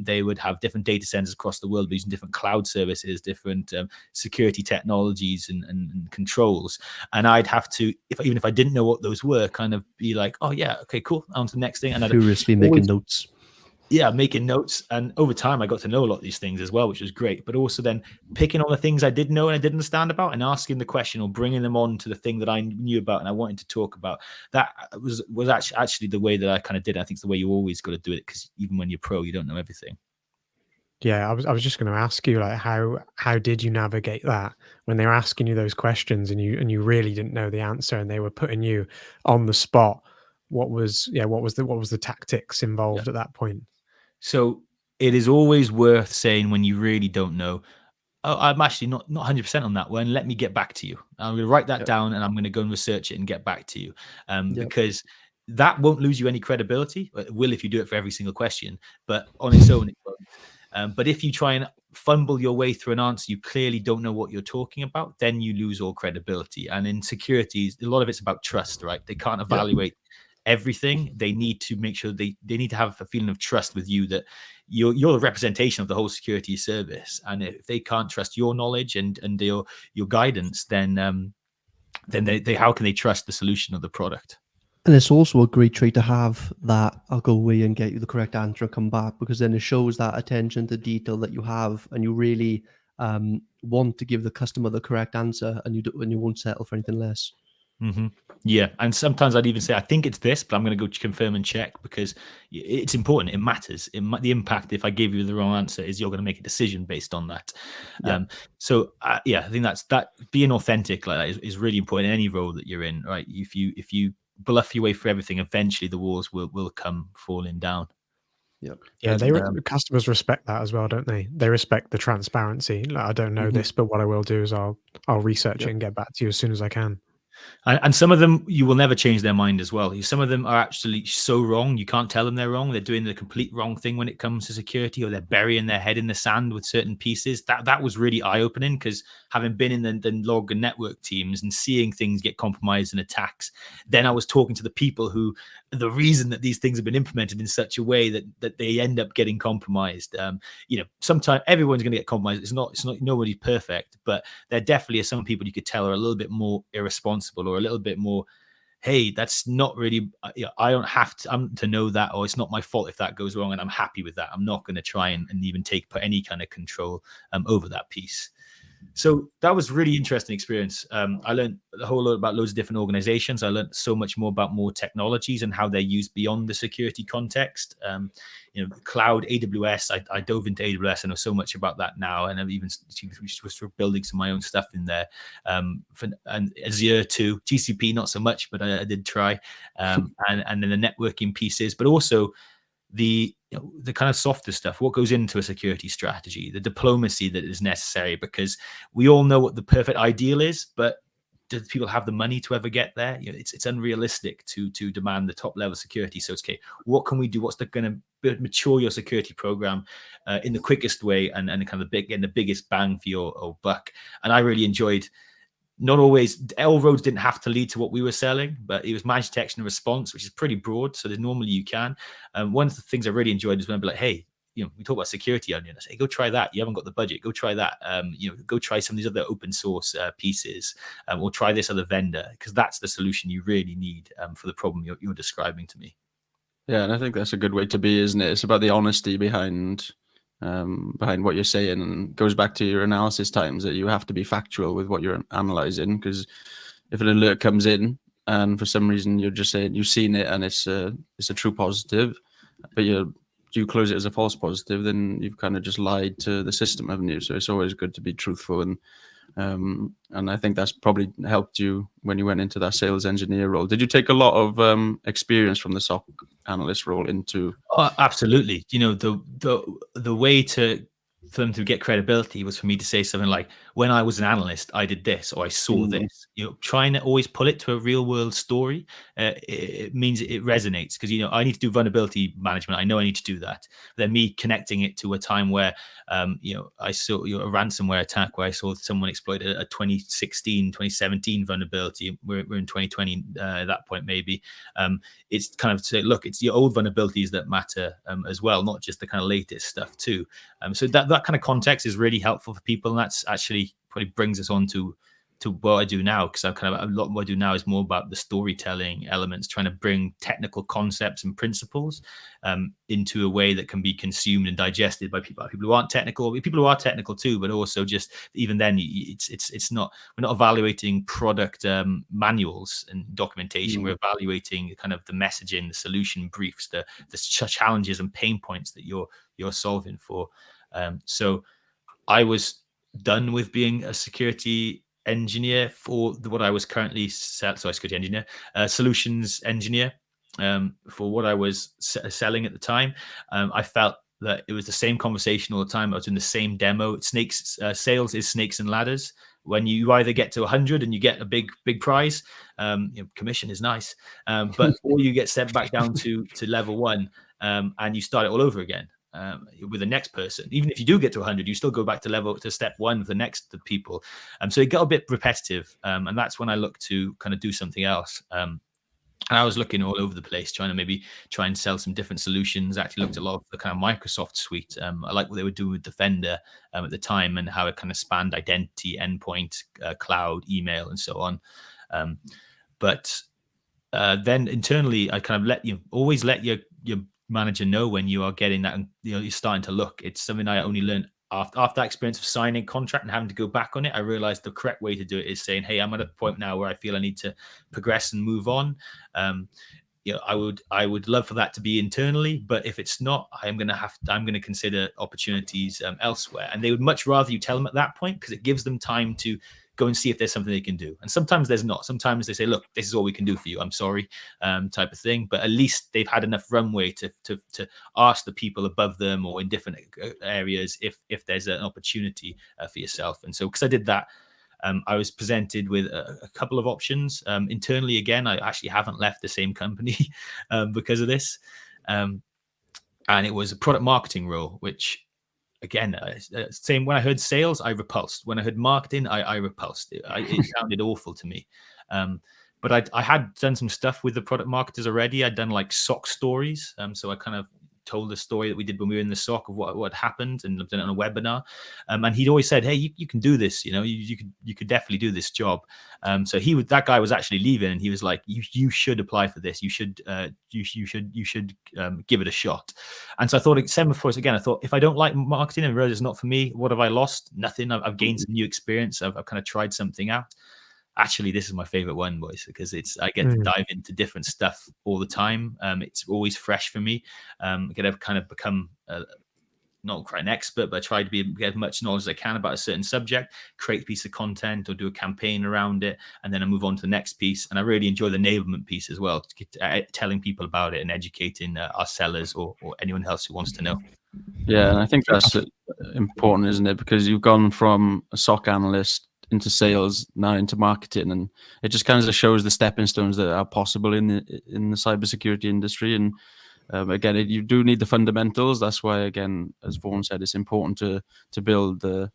They would have different data centers across the world using different cloud services, different security technologies and controls. And I'd have to, even if I didn't know what those were, kind of be like, oh yeah, okay, cool, on to the next thing. And I'd furiously making notes. Yeah, making notes. And over time, I got to know a lot of these things as well, which was great. But also then picking on the things I did know and I didn't understand about, and asking the question or bringing them on to the thing that I knew about and I wanted to talk about. That was actually the way that I kind of did it. I think it's the way you always got to do it, because even when you're pro, you don't know everything. Yeah, I was just going to ask you, like, how did you navigate that when they were asking you those questions and you really didn't know the answer and they were putting you on the spot? What was the tactics Yeah. involved at that point? So it is always worth saying when you really don't know, oh, I'm actually not 100% on that one. Let me get back to you. I'm going to write that Yeah. down and I'm going to go and research it and get back to you, Yeah. because that won't lose you any credibility. It will if you do it for every single question, but on its own, it won't. But if you try and fumble your way through an answer, you clearly don't know what you're talking about, then you lose all credibility. And in security, a lot of it's about trust, right? They can't Yeah. evaluate everything. They need to make sure they need to have a feeling of trust with you, that you're a representation of the whole security service. And if they can't trust your knowledge and your guidance, then they how can they trust the solution of the product? And it's also a great trait to have, that I'll go away and get you the correct answer and come back, because then it shows that attention to detail that you have, and you really want to give the customer the correct answer, and you won't settle for anything less. Mm-hmm. Yeah, and sometimes I'd even say I think it's this, but I'm going to go confirm and check, because it's important. It matters. The impact, if I give you the wrong answer, is you're going to make a decision based on that. Yeah. Yeah, I think that being authentic like that is really important in any role that you're in. Right? If you bluff your way through everything, eventually the walls will come falling down. Yeah. Yeah, Um, customers respect that as well, don't they? They respect the transparency. Like, I don't know Mhm. this, but what I will do is I'll research Yeah. it and get back to you as soon as I can. And some of them, you will never change their mind as well. Some of them are actually so wrong, you can't tell them they're wrong. They're doing the complete wrong thing when it comes to security, or they're burying their head in the sand with certain pieces. That was really eye-opening, because having been in the log and network teams and seeing things get compromised and attacks, then I was talking to the people who, the reason that these things have been implemented in such a way that they end up getting compromised. Sometimes everyone's going to get compromised. It's not nobody's perfect, but there definitely are some people you could tell are a little bit more irresponsible, or a little bit more, hey, that's not really, I don't have to know that, or it's not my fault if that goes wrong, and I'm happy with that. I'm not going to try and even put any kind of control over that piece. So that was really interesting experience. I learned a whole lot about loads of different organizations. I learned so much more about more technologies and how they're used beyond the security context. Cloud, AWS. I dove into AWS. I know so much about that now, and I'm even was building some of my own stuff in there. And Azure too. GCP not so much, but I did try. And then the networking pieces, but also the kind of softer stuff, what goes into a security strategy, the diplomacy that is necessary, because we all know what the perfect ideal is, but do people have the money to ever get there? It's unrealistic to demand the top level security. So it's okay, what can we do? What's going to mature your security program in the quickest way, and kind of getting the biggest bang for your buck? And I really enjoyed, not always, all roads didn't have to lead to what we were selling, but it was managed detection and response, which is pretty broad. So there's normally you can. One of the things I really enjoyed is when I'd be like, hey, we talk about security onion. I say, go try that. You haven't got the budget. Go try that. Go try some of these other open source pieces, or try this other vendor, because that's the solution you really need for the problem you're describing to me. Yeah, and I think that's a good way to be, isn't it? It's about the honesty behind what you're saying, and goes back to your analysis times, that you have to be factual with what you're analyzing. Because if an alert comes in and for some reason you're just saying you've seen it and it's a true positive, but you close it as a false positive, then you've kind of just lied to the system, haven't you? So it's always good to be truthful, and I think that's probably helped you when you went into that sales engineer role. Did you take a lot of experience from the SOC analyst role into? Oh, absolutely. The way for them to get credibility was for me to say something like, when I was an analyst, I did this, or I saw this. Trying to always pull it to a real world story, it means it resonates, because I need to do vulnerability management. I know I need to do that. Then me connecting it to a time where I saw a ransomware attack where I saw someone exploit a 2016, 2017 vulnerability. We're in 2020 at that point, maybe. It's kind of to say, look, it's your old vulnerabilities that matter as well, not just the kind of latest stuff too. So that kind of context is really helpful for people, and that's actually probably brings us on to what I do now, because a lot of what I do now is more about the storytelling elements, trying to bring technical concepts and principles into a way that can be consumed and digested by people who aren't technical, people who are technical too, but also just even then, it's not, we're not evaluating product manuals and documentation. We're evaluating kind of the messaging, the solution briefs, the challenges and pain points that you're solving for. So I was done with being a security engineer for what I was currently security engineer, solutions engineer, for what I was selling at the time. I felt that it was the same conversation all the time. I was doing the same demo. Sales is snakes and ladders. When you either get to 100 and you get a big prize, commission is nice, but or you get sent back down to level 1, and you start it all over again. With the next person. Even if you do get to 100, you still go back to step 1 with the next people. So it got a bit repetitive, and that's when I looked to kind of do something else. And I was looking all over the place, trying to maybe try and sell some different solutions. Actually looked at a lot of the kind of Microsoft suite. I like what they were doing with Defender at the time, and how it kind of spanned identity, endpoint, cloud, email, and so on. But then internally, I kind of always let your manager know when you are getting that, and you're starting to look. It's something I only learned after that experience of signing a contract and having to go back on it. I realized the correct way to do it is saying, hey, I'm at a point now where I feel I need to progress and move on. I would love for that to be internally, but if it's not, I'm going to consider opportunities elsewhere. And they would much rather you tell them at that point, because it gives them time to go and see if there's something they can do. And sometimes there's not. Sometimes they say, look, this is all we can do for you. I'm sorry, type of thing. But at least they've had enough runway to ask the people above them or in different areas if there's an opportunity for yourself. And so, because I did that, I was presented with a couple of options. Internally, again, I actually haven't left the same company because of this. And it was a product marketing role, which, again, same. When I heard sales, I repulsed. When I heard marketing, I repulsed. It sounded awful to me. But I had done some stuff with the product marketers already. I'd done like SOC stories. So I kind of told the story that we did when we were in the SOC of what happened, and done it on a webinar. And he'd always said, hey, you can do this. You could definitely do this job. So that guy was actually leaving, and he was like, you should apply for this. You should give it a shot. And so I thought, same before again, I thought, if I don't like marketing and realize it's not for me, what have I lost? Nothing. I've gained some new experience. I've kind of tried something out. Actually, this is my favorite one, boys, because I get to dive into different stuff all the time. It's always fresh for me. I get to kind of become not quite an expert, but I try to get as much knowledge as I can about a certain subject, create a piece of content or do a campaign around it, and then I move on to the next piece. And I really enjoy the enablement piece as well, telling people about it and educating our sellers or anyone else who wants to know. Yeah, and I think that's important, isn't it? Because you've gone from a SOC analyst into sales, now into marketing, and it just kind of shows the stepping stones that are possible in the cybersecurity industry. And again, you do need the fundamentals. That's why, again, as Vaughan said, it's important to build the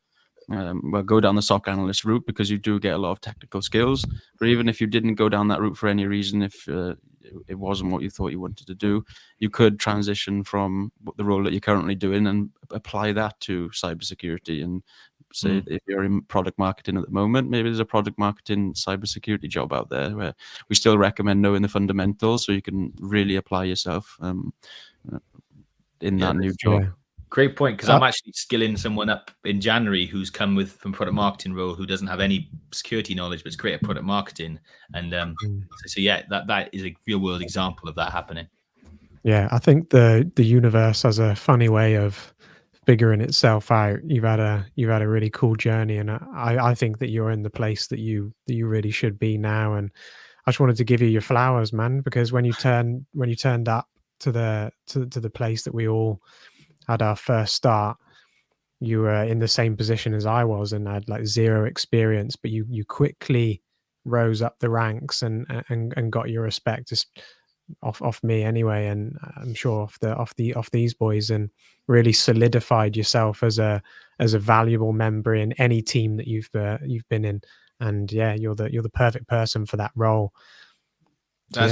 go down the SOC analyst route, because you do get a lot of technical skills. But even if you didn't go down that route for any reason, if it wasn't what you thought you wanted to do, you could transition from the role that you're currently doing and apply that to cybersecurity. And say if you're in product marketing at the moment, maybe there's a product marketing cybersecurity job out there where we still recommend knowing the fundamentals so you can really apply yourself in that new job. Yeah. Great point, because I'm actually skilling someone up in January who's come from product marketing role, who doesn't have any security knowledge, but is great at product marketing. And so yeah, that is a real world example of that happening. Yeah, I think the universe has a funny way of figuring itself out. You've had a really cool journey, and I think that you're in the place that you really should be now. And I just wanted to give you your flowers, man, because when you turned up to the place that we all had our first start, you were in the same position as I was, and I had like zero experience, but you quickly rose up the ranks and got your respect just off me anyway, and I'm sure off these boys, and really solidified yourself as a valuable member in any team that you've been in. And yeah, you're the perfect person for that role. So,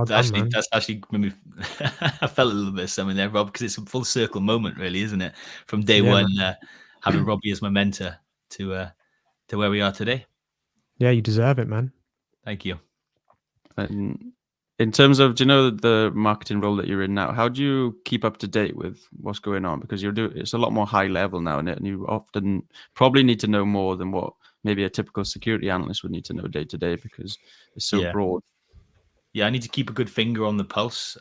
that's actually made me I felt a little bit of something there, Rob, because it's a full circle moment, really, isn't it? From day one, having Robbie as my mentor to where we are today. Yeah, you deserve it, man. Thank you. And in terms of, do you know the marketing role that you're in now, how do you keep up to date with what's going on? Because it's a lot more high level now, and you often probably need to know more than what maybe a typical security analyst would need to know day to day, because it's so broad. Yeah, I need to keep a good finger on the pulse,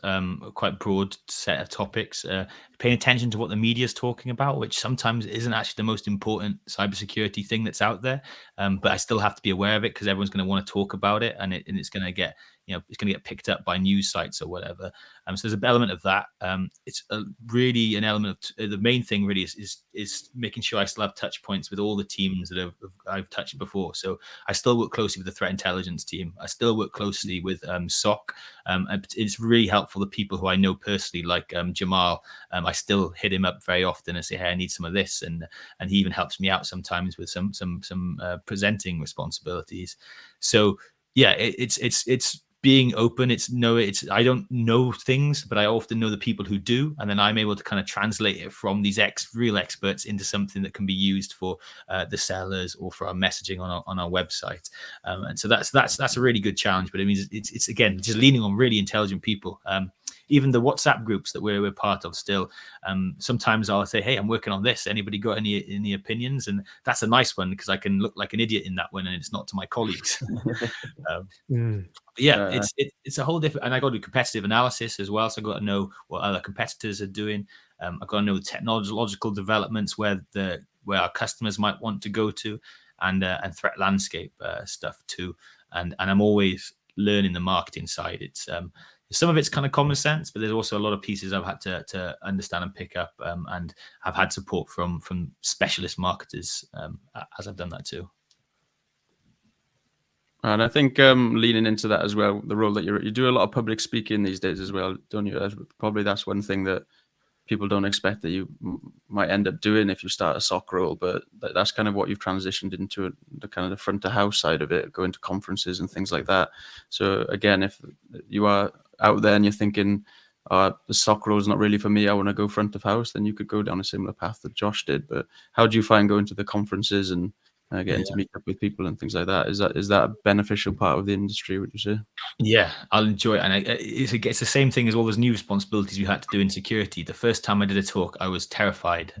quite broad set of topics. paying attention to what the media is talking about, which sometimes isn't actually the most important cybersecurity thing that's out there. But I still have to be aware of it because everyone's going to want to talk about it, and it's going to get, it's going to get picked up by news sites or whatever. So there's an element of that. It's really an element of the main thing really is making sure I still have touch points with all the teams that I've touched before. So I still work closely with the threat intelligence team. I still work closely with SOC. It's really helpful. The people who I know personally, like Jamal, I still hit him up very often and say, "Hey, I need some of this," and he even helps me out sometimes with some presenting responsibilities. So yeah, it's being open. I don't know things, but I often know the people who do, and then I'm able to kind of translate it from these real experts into something that can be used for the sellers or for our messaging on our website. And so that's a really good challenge. But it means it's again just leaning on really intelligent people. Even the WhatsApp groups that we're part of still, sometimes I'll say, "Hey, I'm working on this. Anybody got any opinions?" And that's a nice one because I can look like an idiot in that one, and it's not to my colleagues. Yeah, it's a whole different, and I got to do competitive analysis as well. So I got to know what other competitors are doing. I got to know the technological developments where our customers might want to go to, and threat landscape stuff too. And I'm always learning the marketing side. It's some of it's kind of common sense, but there's also a lot of pieces I've had to understand and pick up, and I've had support from specialist marketers as I've done that too. And I think leaning into that as well, the role that you do a lot of public speaking these days as well, don't you? Probably that's one thing that people don't expect that you might end up doing if you start a SOC role, but that's kind of what you've transitioned into, the kind of the front of house side of it, going to conferences and things like that. So again, if you are out there and you're thinking, the SOC role is not really for me, I want to go front of house, then you could go down a similar path that Josh did. But how do you find going to the conferences and getting to meet up with people and things like that? Is that a beneficial part of the industry, would you say? Yeah, I'll enjoy it. And it's the same thing as all those new responsibilities you had to do in security. The first time I did a talk, I was terrified.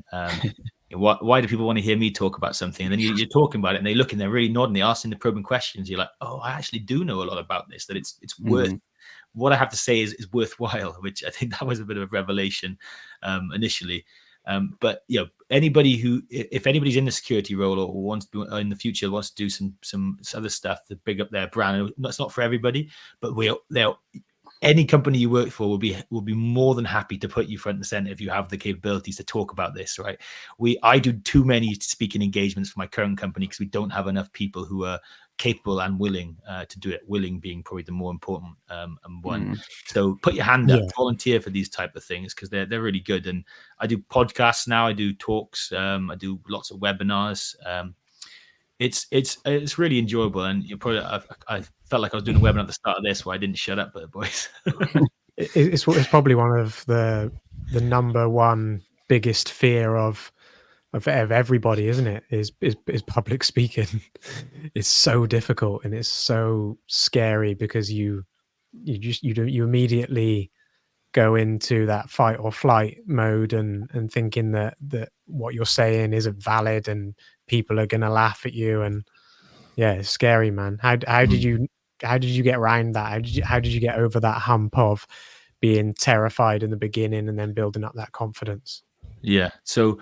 Why do people want to hear me talk about something? And then you're talking about it and they look and they're really nodding, they're asking the probing questions. You're like, oh, I actually do know a lot about this, that it's worth what I have to say is worthwhile, which I think that was a bit of a revelation initially. But if anybody's in the security role or wants to in the future wants to do some other stuff to big up their brand, it's not for everybody, but any company you work for will be more than happy to put you front and center if you have the capabilities to talk about this, right? I do too many speaking engagements for my current company because we don't have enough people who are capable and willing to do it. Willing being probably the more important one. So put your hand up, volunteer for these type of things because they're really good. And I do podcasts now. I do talks. I do lots of webinars. It's really enjoyable, and you probably I felt like I was doing a webinar at the start of this where I didn't shut up, but boys, it's probably one of the number one biggest fear of everybody, isn't it? Is public speaking. It's so difficult and it's so scary because you immediately go into that fight or flight mode and thinking that what you're saying isn't valid and people are gonna laugh at you, and yeah, it's scary, man. How did you get around that? How did you get over that hump of being terrified in the beginning and then building up that confidence? Yeah. So,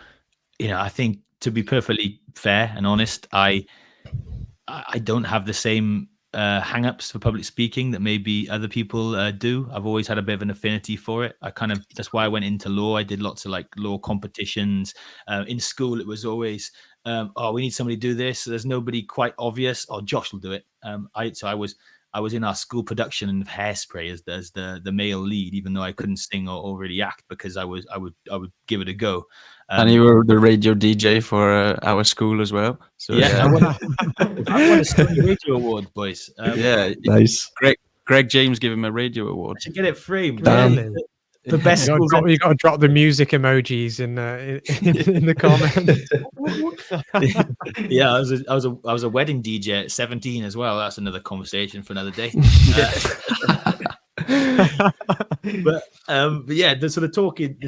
I think to be perfectly fair and honest, I don't have the same hang-ups for public speaking that maybe other people do. I've always had a bit of an affinity for it. That's why I went into law. I did lots of like law competitions. In school, it was always, we need somebody to do this. So there's nobody quite obvious. Oh, Josh will do it. I was in our school production of Hairspray as the male lead, even though I couldn't sing or really act because I would give it a go. And you were the radio DJ for our school as well. So yeah. I won a Sony Radio Award, boys. Nice. Greg James gave him a radio award. I should get it framed. Damn. The best You got to drop the music emojis in the comments. Yeah, I was a wedding DJ at 17 as well. That's another conversation for another day. But yeah, the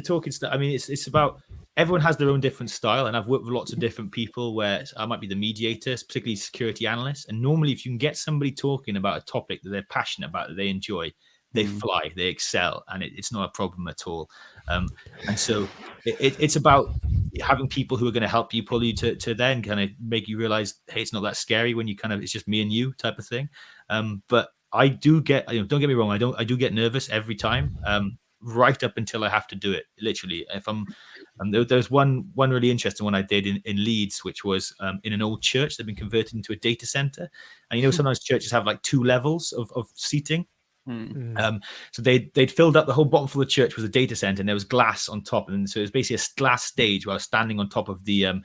talking stuff. I mean, it's about everyone has their own different style, and I've worked with lots of different people where I might be the mediator, particularly security analysts. And normally, if you can get somebody talking about a topic that they're passionate about, that they enjoy, they fly, they excel, and it's not a problem at all. And so it's about having people who are going to help you, pull you to then kind of make you realize, hey, it's not that scary when you kind of, it's just me and you type of thing. But I do get, don't get me wrong, I do get nervous every time, right up until I have to do it. Literally, if I'm, there's one really interesting one I did in Leeds, which was in an old church that had been converted into a data center. And sometimes churches have like 2 levels of seating. So they'd filled up the whole bottom floor of the church was a data center, and there was glass on top, and so it was basically a glass stage where I was standing on top of the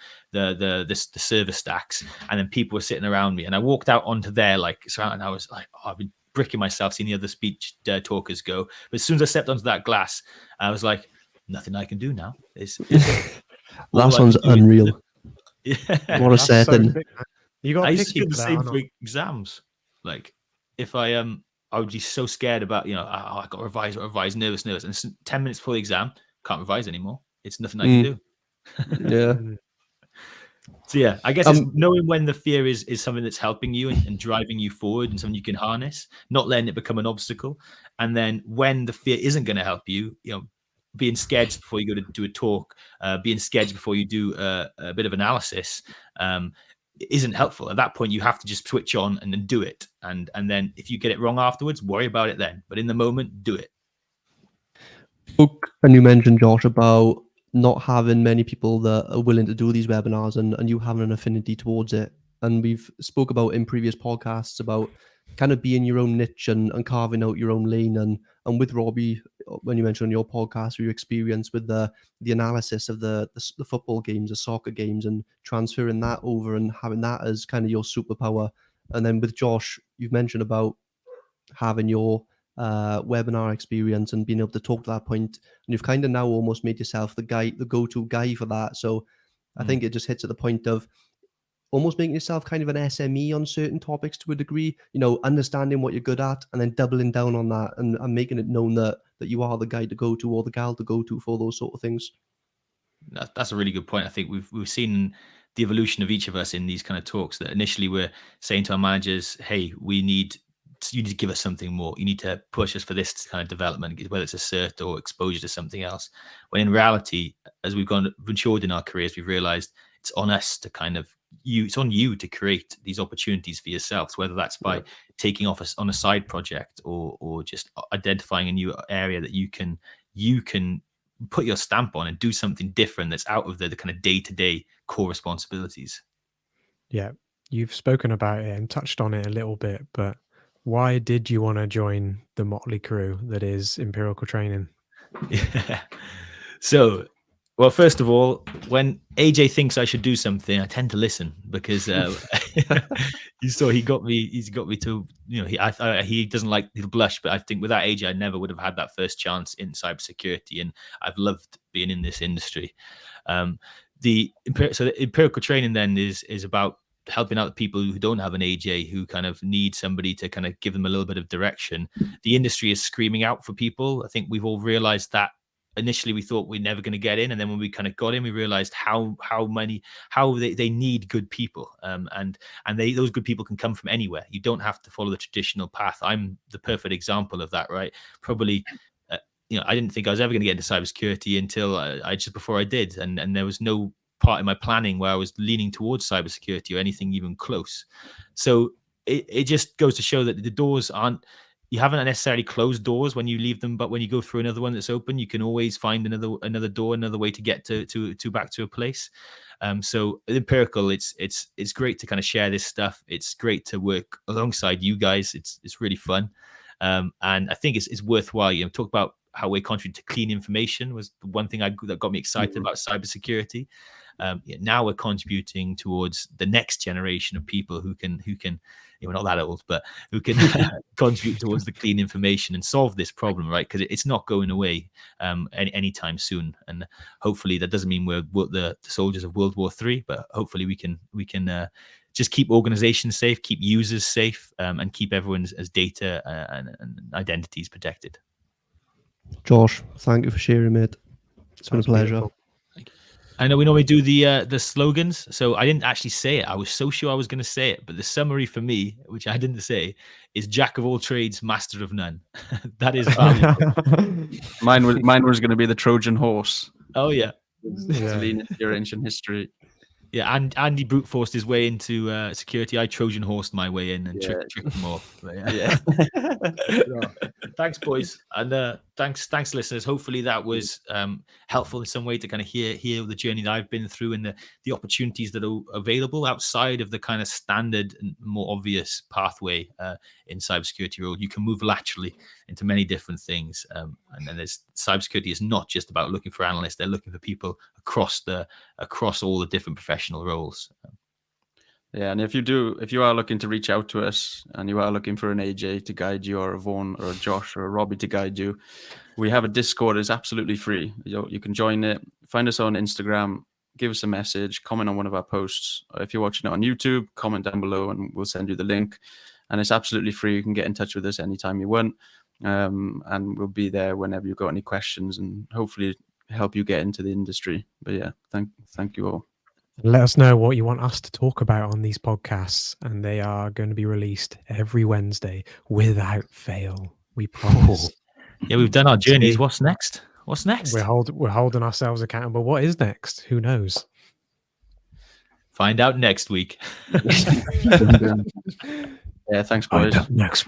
server stacks, and then people were sitting around me, and I walked out onto there and I was like, oh, I've been bricking myself seeing the other speech talkers go, but as soon as I stepped onto that glass, I was like, nothing I can do now. That sounds unreal. Yeah. What a setting. You got I used to picky feel the for that same or for not? exams. Like if I would be so scared about, I got to revise, nervous. And 10 minutes before the exam, can't revise anymore. It's nothing I can do. Yeah. So yeah, I guess it's knowing when the fear is something that's helping you and driving you forward and something you can harness, not letting it become an obstacle. And then when the fear isn't going to help you, being scared just before you go to do a talk, being scared before you do a bit of analysis, isn't helpful. At that point, you have to just switch on and then do it. And then if you get it wrong afterwards, worry about it then. But in the moment, do it. And you mentioned, Josh, about not having many people that are willing to do these webinars and you having an affinity towards it. And we've spoke about in previous podcasts about kind of being your own niche and carving out your own lane. And with Robbie, when you mentioned on your podcast, your experience with the analysis of the football games, the soccer games, and transferring that over and having that as kind of your superpower. And then with Josh, you've mentioned about having your webinar experience and being able to talk to that point, and you've kind of now almost made yourself the go-to guy for that. So I think it just hits at the point of almost making yourself kind of an SME on certain topics to a degree, understanding what you're good at and then doubling down on that and making it known that you are the guy to go to or the gal to go to for those sort of things. That's a really good point. I think we've seen the evolution of each of us in these kind of talks, that initially we're saying to our managers, hey, you need to give us something more. You need to push us for this kind of development, whether it's a cert or exposure to something else. When in reality, as we've matured in our careers, we've realized it's on us to it's on you to create these opportunities for yourselves, whether that's by taking off on a side project or just identifying a new area that you can put your stamp on and do something different that's out of the kind of day-to-day core responsibilities. Yeah, you've spoken about it and touched on it a little bit, but why did you want to join the motley crew that is Empirical Training? Yeah. So, well, first of all, when AJ thinks I should do something, I tend to listen because you saw he's got me to, he doesn't like, he'll blush, but I think without AJ, I never would have had that first chance in cybersecurity, and I've loved being in this industry. The empirical training then is about helping out the people who don't have an AJ, who kind of need somebody to kind of give them a little bit of direction. The industry is screaming out for people. I think we've all realized that. Initially we thought we're never going to get in, and then when we kind of got in, we realized how they need good people, and those good people can come from anywhere. You don't have to follow the traditional path. I'm the perfect example of that, right? Probably I didn't think I was ever going to get into cybersecurity until I just before I did, and there was no part in my planning where I was leaning towards cybersecurity or anything even close. So it just goes to show that the doors aren't, you haven't necessarily closed doors when you leave them, but when you go through another one that's open, you can always find another door, another way to get to back to a place. So empirical, it's great to kind of share this stuff. It's great to work alongside you guys. It's really fun. And I think it's worthwhile. Talk about how we're contributing to clean information was the one thing that got me excited about cybersecurity. Now we're contributing towards the next generation of people who can we're not that old, but who can contribute towards the clean information and solve this problem, right? Because it's not going away anytime soon. And hopefully that doesn't mean we're the soldiers of World War III, but hopefully we can just keep organizations safe, keep users safe, and keep everyone's data and identities protected. Josh, thank you for sharing, mate. It's been a pleasure. Beautiful. I know we normally do the slogans, so I didn't actually say it. I was so sure I was going to say it, but the summary for me, which I didn't say, is Jack of all trades, master of none. That is valuable. Mine was going to be the Trojan horse. Oh yeah, To lean into your ancient history. yeah. And Andy brute forced his way into security. I Trojan horsed my way in and tricked him off. But, yeah. Thanks, boys, and thanks, listeners. Hopefully that was helpful in some way to kind of hear the journey that I've been through and the opportunities that are available outside of the kind of standard and more obvious pathway in cybersecurity role. You can move laterally into many different things, and then cybersecurity is not just about looking for analysts; they're looking for people across all the different professional roles. Yeah, and if you are looking to reach out to us and you are looking for an AJ to guide you, or a Vaughan or a Josh or a Robbie to guide you, we have a Discord. It's absolutely free. You can join it. Find us on Instagram, give us a message, comment on one of our posts. Or if you're watching it on YouTube, comment down below and we'll send you the link. And it's absolutely free. You can get in touch with us anytime you want. And we'll be there whenever you've got any questions and hopefully help you get into the industry. But yeah, thank you all. Let us know what you want us to talk about on these podcasts, and they are going to be released every Wednesday without fail. We promise. Yeah, we've done our journeys. What's next? We're holding ourselves accountable. What is next? Who knows? Find out next week. Yeah, thanks, boys. Next week.